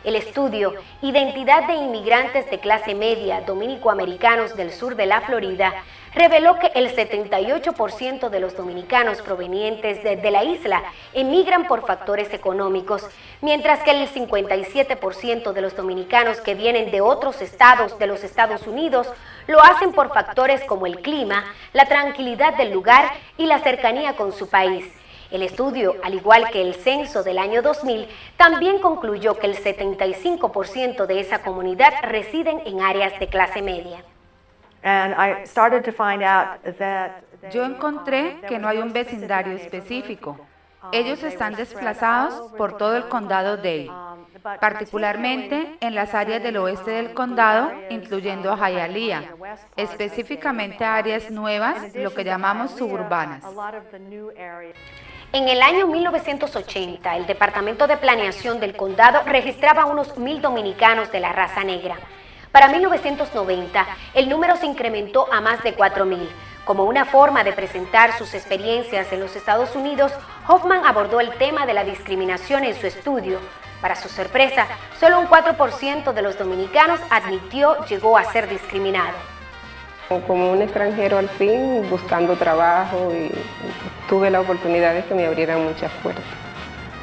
El estudio Identidad de inmigrantes de clase media dominicoamericanos del sur de la Florida reveló que el 78% de los dominicanos provenientes de la isla emigran por factores económicos, mientras que el 57% de los dominicanos que vienen de otros estados de los Estados Unidos lo hacen por factores como el clima, la tranquilidad del lugar y la cercanía con su país. El estudio, al igual que el censo del año 2000, también concluyó que el 75% de esa comunidad residen en áreas de clase media. Yo encontré que no hay un vecindario específico. Ellos están desplazados por todo el condado Dade, particularmente en las áreas del oeste del condado, incluyendo a Hialeah, específicamente áreas nuevas, lo que llamamos suburbanas. En el año 1980, el Departamento de Planeación del condado registraba unos 1,000 dominicanos de la raza negra. Para 1990, el número se incrementó a más de 4,000. Como una forma de presentar sus experiencias en los Estados Unidos, Hoffman abordó el tema de la discriminación en su estudio. Para su sorpresa, solo un 4% de los dominicanos admitió llegó a ser discriminado. Como un extranjero al fin, buscando trabajo, y tuve la oportunidad de que me abrieran muchas puertas,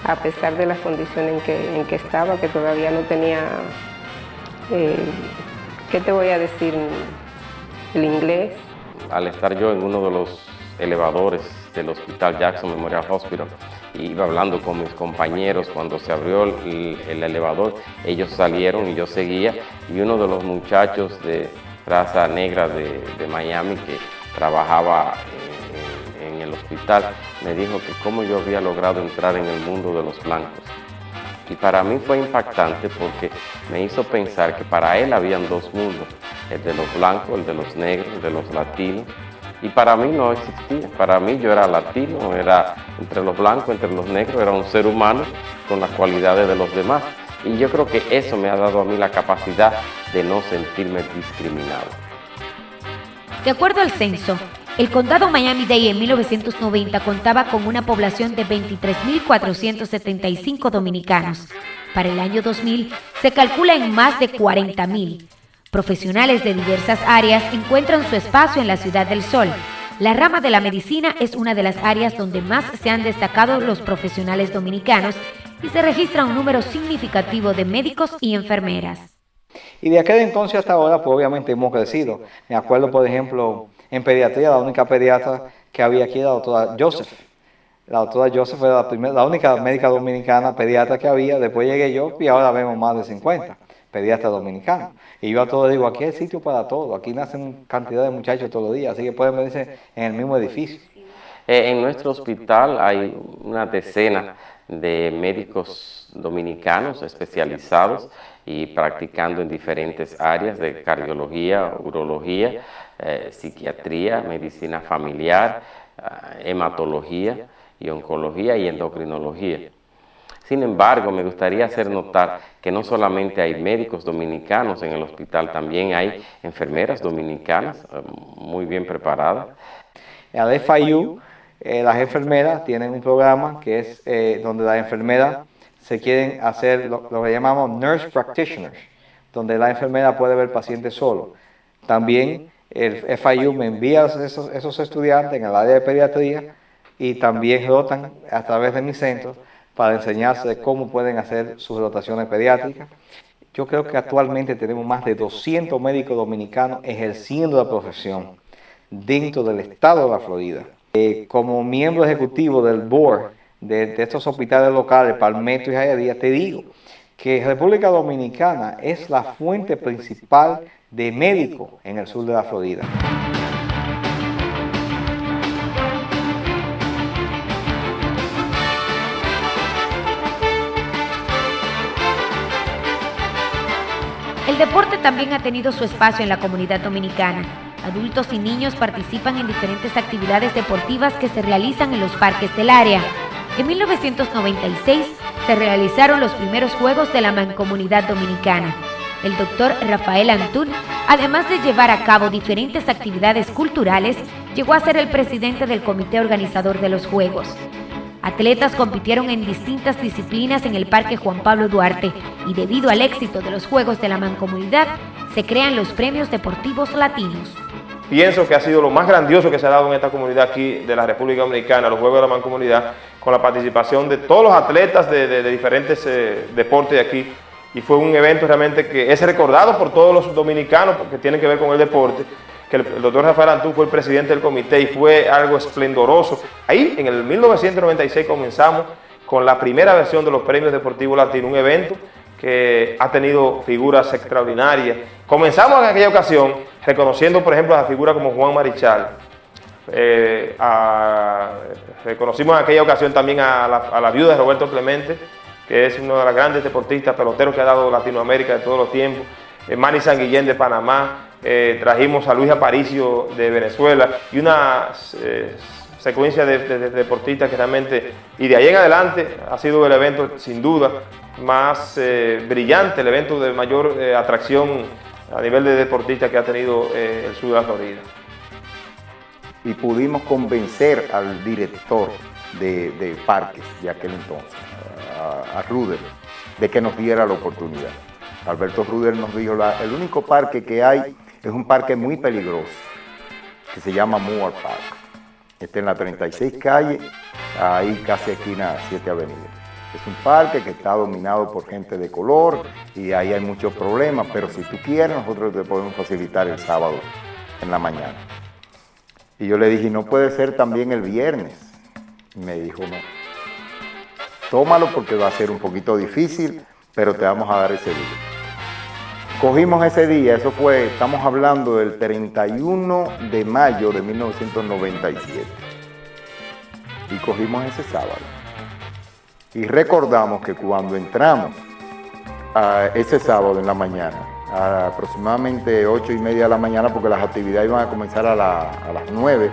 a pesar de las condiciones en que estaba, que todavía no tenía, ¿qué te voy a decir?, el inglés. Al estar yo en uno de los elevadores del Hospital Jackson Memorial Hospital, iba hablando con mis compañeros, cuando se abrió el elevador, ellos salieron y yo seguía, y uno de los muchachos de raza negra de Miami que trabajaba en el hospital me dijo que cómo yo había logrado entrar en el mundo de los blancos. Y para mí fue impactante porque me hizo pensar que para él habían dos mundos, el de los blancos, el de los negros, el de los latinos, y para mí no existía. Para mí yo era latino, era entre los blancos, entre los negros, era un ser humano con las cualidades de los demás. Y yo creo que eso me ha dado a mí la capacidad de no sentirme discriminado. De acuerdo al censo, el condado Miami-Dade en 1990 contaba con una población de 23.475 dominicanos. Para el año 2000 se calcula en más de 40,000. Profesionales de diversas áreas encuentran su espacio en la Ciudad del Sol. La rama de la medicina es una de las áreas donde más se han destacado los profesionales dominicanos y se registra un número significativo de médicos y enfermeras. Y de aquel entonces hasta ahora, pues obviamente hemos crecido. Me acuerdo, por ejemplo, en pediatría, la única pediatra que había aquí era la doctora Joseph. La doctora Joseph era la única médica dominicana pediatra que había. Después llegué yo y ahora vemos más de 50 pediatras dominicanos. Y yo a todos digo, aquí hay sitio para todo. Aquí nacen cantidad de muchachos todos los días, así que pueden venirse en el mismo edificio. En nuestro hospital hay una decena de médicos dominicanos especializados y practicando en diferentes áreas de cardiología, urología, psiquiatría, medicina familiar, hematología y oncología y endocrinología. Sin embargo, me gustaría hacer notar que no solamente hay médicos dominicanos en el hospital, también hay enfermeras dominicanas muy bien preparadas. Al FIU, las enfermeras tienen un programa que es donde las enfermeras se quieren hacer lo que llamamos nurse practitioners, donde la enfermera puede ver pacientes solo. También el FIU me envía esos estudiantes en el área de pediatría y también rotan a través de mi centro para enseñarse de cómo pueden hacer sus rotaciones pediátricas. Yo creo que actualmente tenemos más de 200 médicos dominicanos ejerciendo la profesión dentro del estado de la Florida. Como miembro ejecutivo del board de estos hospitales locales, Palmetto y Hialeah, te digo que República Dominicana es la fuente principal de médicos en el sur de la Florida. El deporte también ha tenido su espacio en la comunidad dominicana. Adultos y niños participan en diferentes actividades deportivas que se realizan en los parques del área. En 1996 se realizaron los primeros Juegos de la Mancomunidad Dominicana. El doctor Rafael Antún, además de llevar a cabo diferentes actividades culturales, llegó a ser el presidente del comité organizador de los Juegos. Atletas compitieron en distintas disciplinas en el Parque Juan Pablo Duarte y debido al éxito de los Juegos de la Mancomunidad, se crean los Premios Deportivos Latinos. Pienso que ha sido lo más grandioso que se ha dado en esta comunidad aquí de la República Dominicana, los Juegos de la Mancomunidad, con la participación de todos los atletas de diferentes deportes de aquí. Y fue un evento realmente que es recordado por todos los dominicanos porque tiene que ver con el deporte. Que el doctor Rafael Antún fue el presidente del comité y fue algo esplendoroso. Ahí, en el 1996, comenzamos con la primera versión de los Premios Deportivos Latinos, un evento que ha tenido figuras extraordinarias Comenzamos en aquella ocasión reconociendo, por ejemplo, a figuras como Juan Marichal. Reconocimos en aquella ocasión también a la viuda de Roberto Clemente, que es uno de los grandes deportistas, peloteros que ha dado Latinoamérica de todos los tiempos. Manny Sanguillén de Panamá. Trajimos a Luis Aparicio de Venezuela y una secuencia de deportistas que realmente, y de ahí en adelante ha sido el evento sin duda más brillante, el evento de mayor atracción a nivel de deportistas que ha tenido el sur de la Florida. Y pudimos convencer al director de parques de aquel entonces, a Ruder, de que nos diera la oportunidad. Alberto Ruder nos dijo, el único parque que hay es un parque muy peligroso, que se llama Moore Park. Está en la 36 calle, ahí casi esquina 7 Avenida. Es un parque que está dominado por gente de color y ahí hay muchos problemas, pero si tú quieres nosotros te podemos facilitar el sábado en la mañana. Y yo le dije, ¿no puede ser también el viernes? Y me dijo, no. Tómalo porque va a ser un poquito difícil, pero te vamos a dar ese día. Cogimos ese día, eso fue, estamos hablando del 31 de mayo de 1997. Y cogimos ese sábado. Y recordamos que cuando entramos ese sábado en la mañana, a aproximadamente 8:30 de la mañana, porque las actividades iban a comenzar a las 9,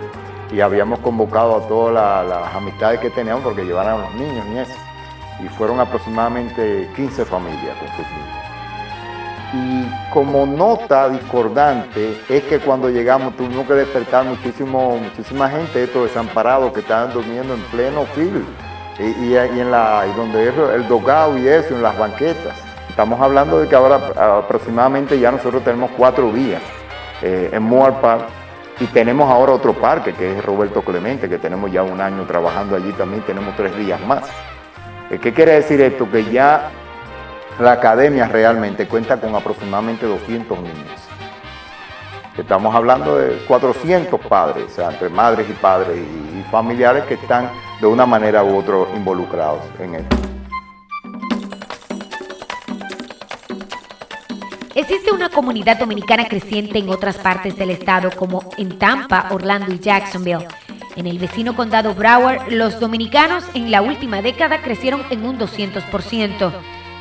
y habíamos convocado a todas las amistades que teníamos porque llevaran a los niños y eso. Y fueron aproximadamente 15 familias con sus niños. Y como nota discordante es que cuando llegamos tuvimos que despertar muchísima gente, estos desamparados que estaban durmiendo en pleno field y donde es el dogao y eso, en las banquetas. Estamos hablando de que ahora aproximadamente ya nosotros tenemos 4 vías en Moore Park y tenemos ahora otro parque que es Roberto Clemente, que tenemos ya 1 año trabajando allí también, tenemos 3 días más. ¿Qué quiere decir esto? Que ya la academia realmente cuenta con aproximadamente 200 niños. Estamos hablando de 400 padres, o sea, entre madres y padres y familiares que están de una manera u otra involucrados en esto. Existe una comunidad dominicana creciente en otras partes del estado, como en Tampa, Orlando y Jacksonville. En el vecino condado Broward, los dominicanos en la última década crecieron en un 200%.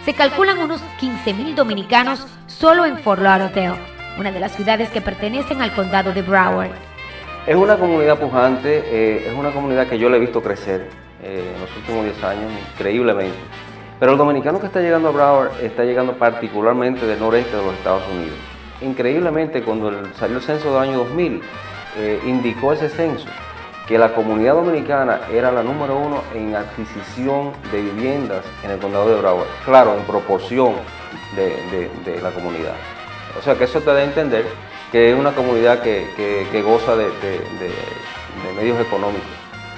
Se calculan unos 15,000 dominicanos solo en Fort Lauderdale, una de las ciudades que pertenecen al condado de Broward. Es una comunidad pujante, es una comunidad que yo le he visto crecer en los últimos 10 años, increíblemente. Pero el dominicano que está llegando a Broward está llegando particularmente del noreste de los Estados Unidos. Increíblemente, cuando salió el censo del año 2000, indicó ese censo que la comunidad dominicana era la número 1 en adquisición de viviendas en el condado de Broward. Claro, en proporción de la comunidad. O sea que eso te da a entender que es una comunidad que goza de medios económicos.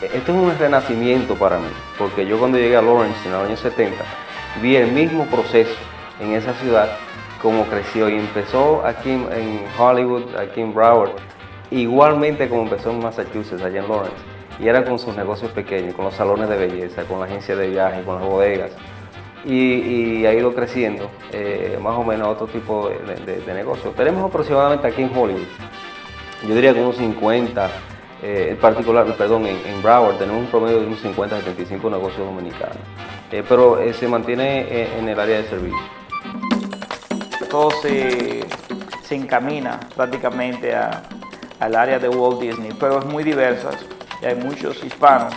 Esto es un renacimiento para mí, porque yo cuando llegué a Lawrence en los años 70, vi el mismo proceso en esa ciudad, como creció y empezó aquí en Hollywood, aquí en Broward, igualmente como empezó en Massachusetts, allá en Lawrence, y era con sus negocios pequeños, con los salones de belleza, con la agencia de viajes, con las bodegas, y ha ido creciendo más o menos otro tipo de negocios. Tenemos aproximadamente aquí en Hollywood, yo diría que unos 50, en Broward tenemos un promedio de unos 50 a 75 negocios dominicanos, pero se mantiene en el área de servicio. Todo se encamina prácticamente al área de Walt Disney, pero es muy diversa, hay muchos hispanos,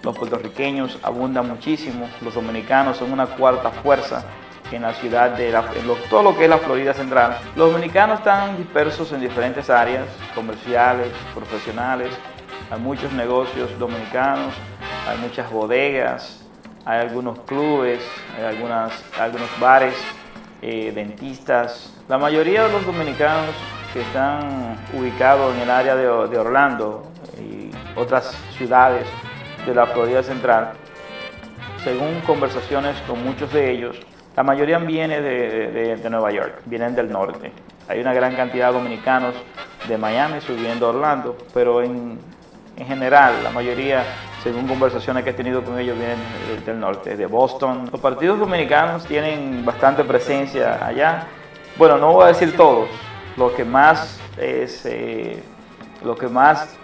los puertorriqueños abundan muchísimo, los dominicanos son una cuarta fuerza en la ciudad de todo lo que es la Florida Central. Los dominicanos están dispersos en diferentes áreas, comerciales, profesionales, hay muchos negocios dominicanos, hay muchas bodegas, hay algunos clubes, hay algunos bares, dentistas. La mayoría de los dominicanos que están ubicados en el área de Orlando y otras ciudades de la Florida Central, según conversaciones con muchos de ellos, la mayoría viene de Nueva York, vienen del norte. Hay una gran cantidad de dominicanos de Miami subiendo a Orlando, pero en general la mayoría, según conversaciones que he tenido con ellos, vienen del norte, de Boston. Los partidos dominicanos tienen bastante presencia allá Bueno, no voy a decir todos, lo que más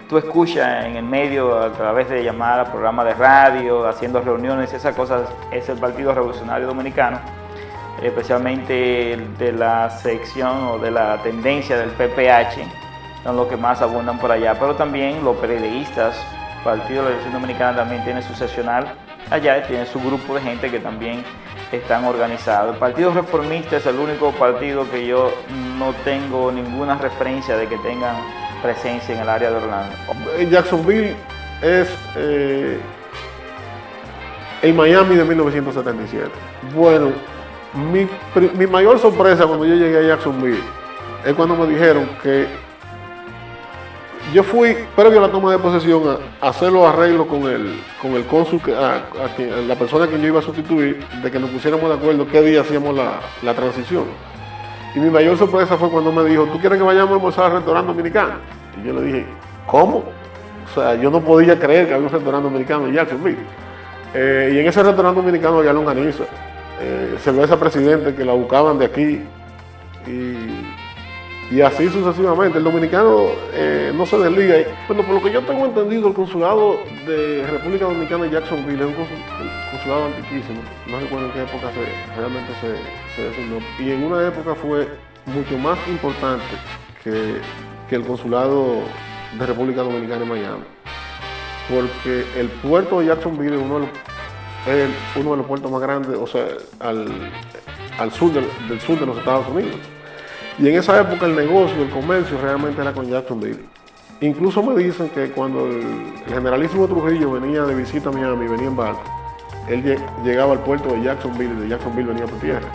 tú escuchas en el medio a través de llamadas, programas de radio, haciendo reuniones, esas cosas, es el Partido Revolucionario Dominicano, especialmente de la sección o de la tendencia del PPH, son los que más abundan por allá, pero también los periodistas. El Partido de la Revolución Dominicana también tiene su seccional allá, tiene su grupo de gente que también están organizados. El Partido Reformista es el único partido que yo no tengo ninguna referencia de que tengan presencia en el área de Orlando. Jacksonville es el Miami de 1977. Bueno, mi mayor sorpresa cuando yo llegué a Jacksonville es cuando me dijeron que yo fui, previo a la toma de posesión, a hacer los arreglos con el cónsul, la persona que yo iba a sustituir, de que nos pusiéramos de acuerdo qué día hacíamos la transición. Y mi mayor sorpresa fue cuando me dijo, ¿tú quieres que vayamos a almorzar al restaurante dominicano? Y yo le dije, ¿cómo? O sea, yo no podía creer que había un restaurante dominicano en Jacksonville. Y en ese restaurante dominicano había longaniza, cerveza Presidente, que la buscaban de aquí, y así sucesivamente. El dominicano no se desliga. Bueno, por lo que yo tengo entendido, el consulado de República Dominicana en Jacksonville es un consulado antiquísimo. No recuerdo en qué época realmente se designó. Y en una época fue mucho más importante que el consulado de República Dominicana en Miami. Porque el puerto de Jacksonville es uno de los puertos más grandes, o sea, al sur del sur de los Estados Unidos. Y en esa época el negocio, el comercio realmente era con Jacksonville. Incluso me dicen que cuando el generalísimo Trujillo venía de visita a Miami, venía en barco, él llegaba al puerto de Jacksonville y de Jacksonville venía por tierra.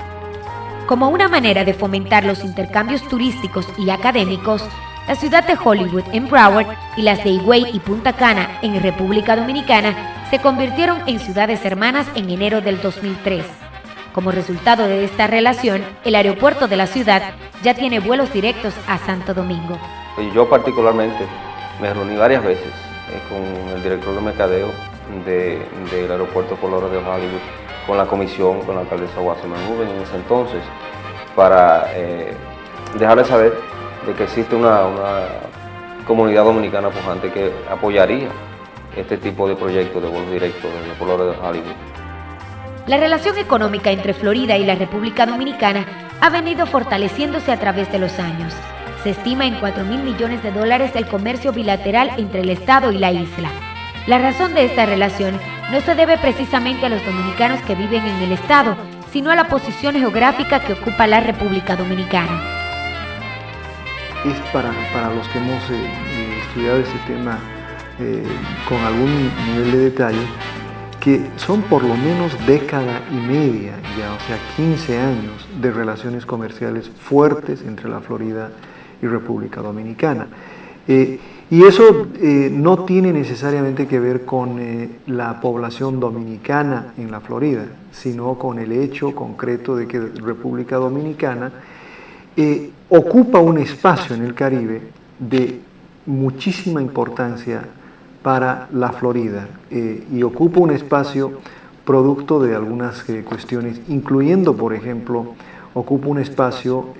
Como una manera de fomentar los intercambios turísticos y académicos, la ciudad de Hollywood en Broward y las de Higüey y Punta Cana en República Dominicana se convirtieron en ciudades hermanas en enero del 2003. Como resultado de esta relación, el aeropuerto de la ciudad ya tiene vuelos directos a Santo Domingo. Yo particularmente me reuní varias veces con el director de mercadeo del aeropuerto Fort Lauderdale de Hollywood, con la comisión, con la alcaldesa Wasserman Rubin en ese entonces, para dejarles saber de que existe una comunidad dominicana pujante que apoyaría este tipo de proyectos de vuelos directos desde Fort Lauderdale de Hollywood. La relación económica entre Florida y la República Dominicana ha venido fortaleciéndose a través de los años. Se estima en $4.000 millones el comercio bilateral entre el Estado y la isla. La razón de esta relación no se debe precisamente a los dominicanos que viven en el Estado, sino a la posición geográfica que ocupa la República Dominicana. Es para los que hemos estudiado este tema con algún nivel de detalle, que son por lo menos década y media ya, o sea, 15 años de relaciones comerciales fuertes entre la Florida y República Dominicana. Y eso no tiene necesariamente que ver con la población dominicana en la Florida, sino con el hecho concreto de que República Dominicana ocupa un espacio en el Caribe de muchísima importancia para la Florida y ocupa un espacio producto de algunas cuestiones, incluyendo, por ejemplo, ocupa un espacio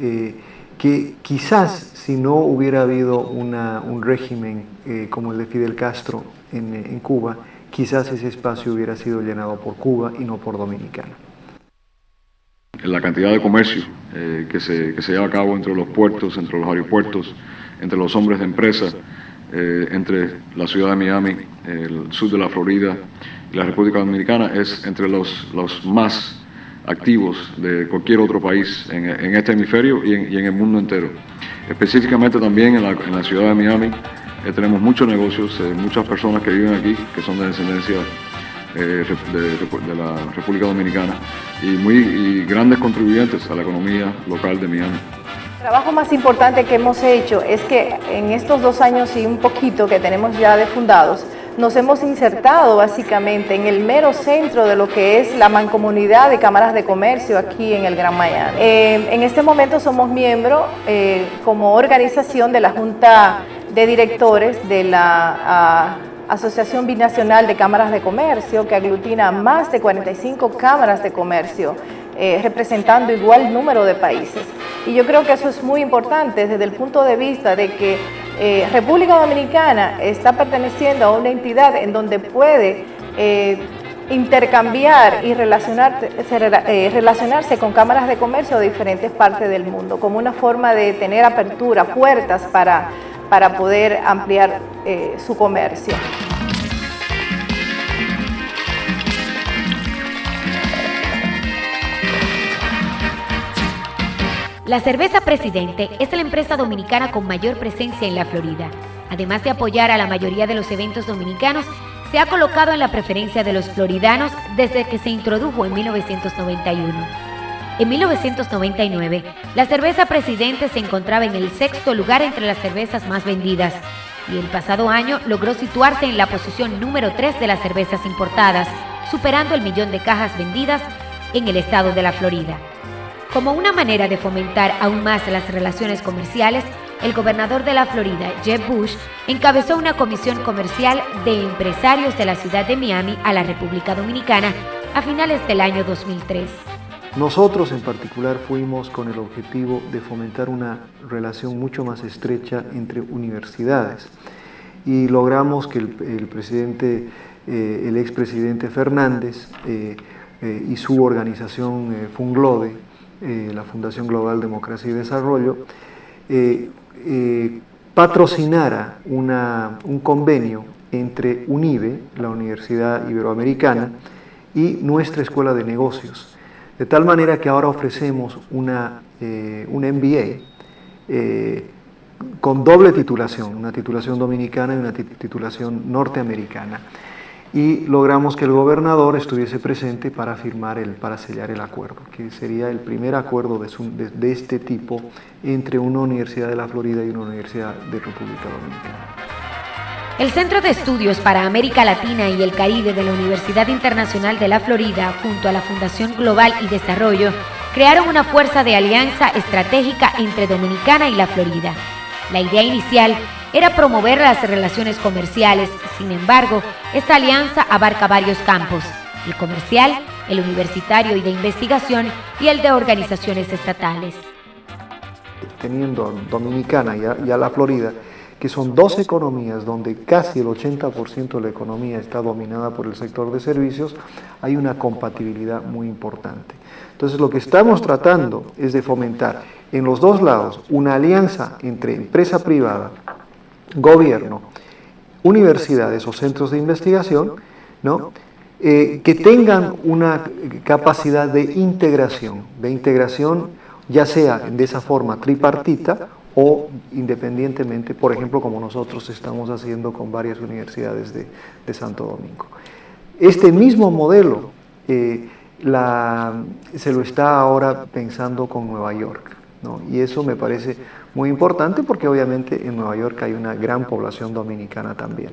que quizás si no hubiera habido un régimen como el de Fidel Castro en Cuba, quizás ese espacio hubiera sido llenado por Cuba y no por Dominicana. La cantidad de comercio que se lleva a cabo entre los puertos, entre los aeropuertos, entre los hombres de empresa, entre la ciudad de Miami, el sur de la Florida y la República Dominicana es entre los más activos de cualquier otro país en este hemisferio y en el mundo entero. Específicamente también en la ciudad de Miami tenemos muchos negocios, muchas personas que viven aquí que son de descendencia de la República Dominicana y grandes contribuyentes a la economía local de Miami. El trabajo más importante que hemos hecho es que en estos 2 años y un poquito que tenemos ya de fundados, nos hemos insertado básicamente en el mero centro de lo que es la mancomunidad de cámaras de comercio aquí en el Gran Miami. En este momento somos miembros como organización de la Junta de Directores de la Asociación Binacional de Cámaras de Comercio, que aglutina más de 45 cámaras de comercio, representando igual número de países. Y yo creo que eso es muy importante desde el punto de vista de que República Dominicana está perteneciendo a una entidad en donde puede intercambiar y relacionarse con cámaras de comercio de diferentes partes del mundo, como una forma de tener apertura, puertas para poder ampliar su comercio. La cerveza Presidente es la empresa dominicana con mayor presencia en la Florida. Además de apoyar a la mayoría de los eventos dominicanos, se ha colocado en la preferencia de los floridanos desde que se introdujo en 1991. En 1999, la cerveza Presidente se encontraba en el 6º lugar entre las cervezas más vendidas y el pasado año logró situarse en la posición número 3 de las cervezas importadas, superando el 1.000.000 de cajas vendidas en el estado de la Florida. Como una manera de fomentar aún más las relaciones comerciales, el gobernador de la Florida, Jeb Bush, encabezó una comisión comercial de empresarios de la ciudad de Miami a la República Dominicana a finales del año 2003. Nosotros en particular fuimos con el objetivo de fomentar una relación mucho más estrecha entre universidades y logramos que el expresidente Fernández y su organización Funglode, la Fundación Global Democracia y Desarrollo, patrocinara un convenio entre UNIBE, la Universidad Iberoamericana, y nuestra Escuela de Negocios. De tal manera que ahora ofrecemos un MBA con doble titulación, una titulación dominicana y una titulación norteamericana. Y logramos que el gobernador estuviese presente para para sellar el acuerdo, que sería el primer acuerdo de este tipo entre una universidad de la Florida y una universidad de República Dominicana. El Centro de Estudios para América Latina y el Caribe de la Universidad Internacional de la Florida, junto a la Fundación Global y Desarrollo, crearon una fuerza de alianza estratégica entre Dominicana y la Florida. La idea inicial era promover las relaciones comerciales, sin embargo, esta alianza abarca varios campos: el comercial, el universitario y de investigación y el de organizaciones estatales. Teniendo Dominicana y a la Florida, que son dos economías donde casi el 80% de la economía está dominada por el sector de servicios, hay una compatibilidad muy importante. Entonces lo que estamos tratando es de fomentar en los dos lados una alianza entre empresa privada, gobierno, universidades o centros de investigación, ¿no? Que tengan una capacidad de integración ya sea de esa forma tripartita o independientemente, por ejemplo, como nosotros estamos haciendo con varias universidades de Santo Domingo. Este mismo modelo se lo está ahora pensando con Nueva York, ¿no? Y eso me parece muy importante porque obviamente en Nueva York hay una gran población dominicana también.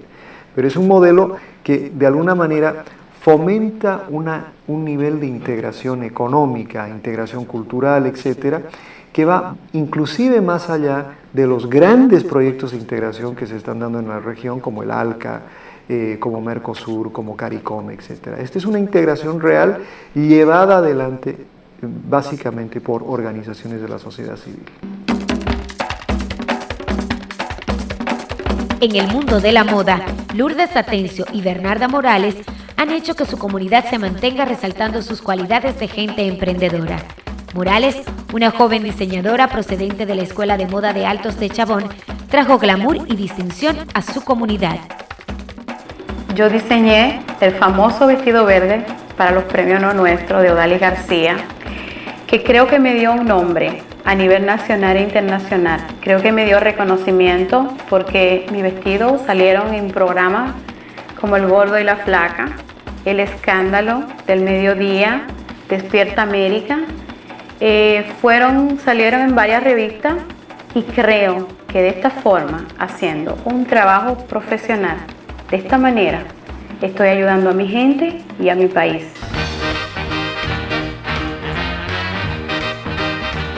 Pero es un modelo que de alguna manera fomenta un nivel de integración económica, integración cultural, etcétera, que va inclusive más allá de los grandes proyectos de integración que se están dando en la región, como el ALCA, como Mercosur, como CARICOM, etc. Esta es una integración real llevada adelante básicamente por organizaciones de la sociedad civil. En el mundo de la moda, Lourdes Atencio y Bernarda Morales han hecho que su comunidad se mantenga resaltando sus cualidades de gente emprendedora. Morales, una joven diseñadora procedente de la Escuela de Moda de Altos de Chabón, trajo glamour y distinción a su comunidad. Yo diseñé el famoso vestido verde para los premios No Nuestro de Odalis García, que creo que me dio un nombre a nivel nacional e internacional. Creo que me dio reconocimiento porque mis vestidos salieron en programas como El Gordo y la Flaca, El Escándalo, Del Mediodía, Despierta América. Salieron en varias revistas y creo que de esta forma, haciendo un trabajo profesional, de esta manera, estoy ayudando a mi gente y a mi país.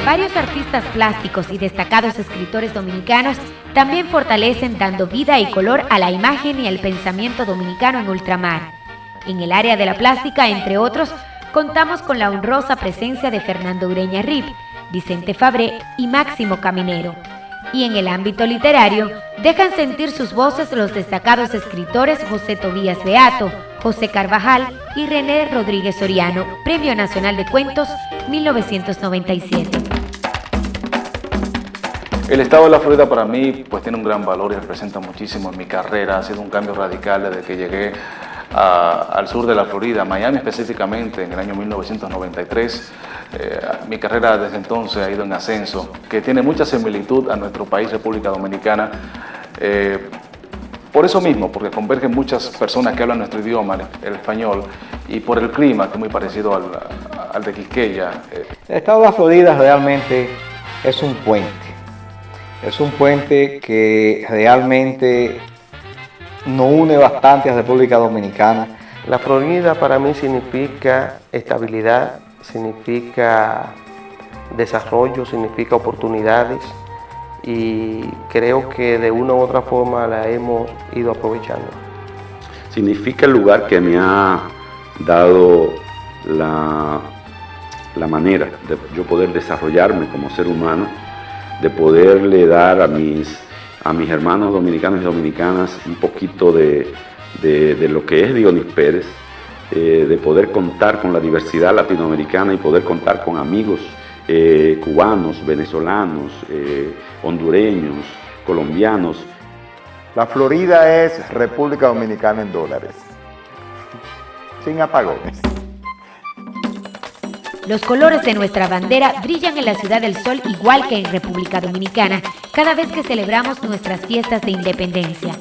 Varios artistas plásticos y destacados escritores dominicanos también fortalecen dando vida y color a la imagen y al pensamiento dominicano en ultramar. En el área de la plástica, entre otros, contamos con la honrosa presencia de Fernando Ureña Rip, Vicente Fabré y Máximo Caminero. Y en el ámbito literario, dejan sentir sus voces los destacados escritores José Tobías Beato, José Carvajal y René Rodríguez Soriano, Premio Nacional de Cuentos 1997. El estado de la Florida para mí pues tiene un gran valor y representa muchísimo en mi carrera. Ha sido un cambio radical desde que llegué al sur de la Florida, Miami específicamente, en el año 1993. Mi carrera desde entonces ha ido en ascenso, que tiene mucha similitud a nuestro país, República Dominicana. Por eso mismo, porque convergen muchas personas que hablan nuestro idioma, el español, y por el clima, que es muy parecido al de Quisqueya. El estado de la Florida realmente es un puente. Es un puente que realmente nos une bastante a República Dominicana. La Florida para mí significa estabilidad, significa desarrollo, significa oportunidades y creo que de una u otra forma la hemos ido aprovechando. Significa el lugar que me ha dado la manera de yo poder desarrollarme como ser humano, de poderle dar a mis hermanos dominicanos y dominicanas un poquito de lo que es Dionis Pérez, de poder contar con la diversidad latinoamericana y poder contar con amigos cubanos, venezolanos, hondureños, colombianos. La Florida es República Dominicana en dólares, sin apagones. Los colores de nuestra bandera brillan en la Ciudad del Sol igual que en República Dominicana cada vez que celebramos nuestras fiestas de independencia.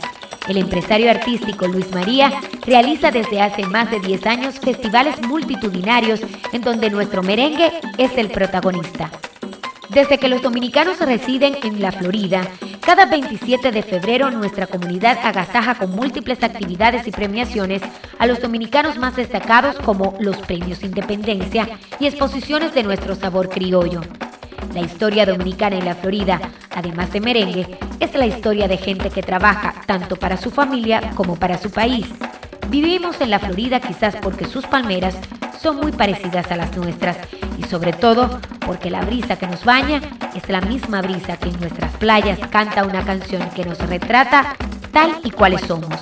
El empresario artístico Luis María realiza desde hace más de 10 años festivales multitudinarios en donde nuestro merengue es el protagonista. Desde que los dominicanos residen en la Florida, cada 27 de febrero nuestra comunidad agasaja con múltiples actividades y premiaciones a los dominicanos más destacados como los Premios Independencia y exposiciones de nuestro sabor criollo. La historia dominicana en la Florida, además de merengue, es la historia de gente que trabaja tanto para su familia como para su país. Vivimos en la Florida quizás porque sus palmeras son muy parecidas a las nuestras y sobre todo porque la brisa que nos baña es la misma brisa que en nuestras playas canta una canción que nos retrata tal y cuales somos.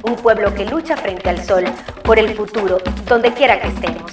Un pueblo que lucha frente al sol por el futuro, donde quiera que estemos.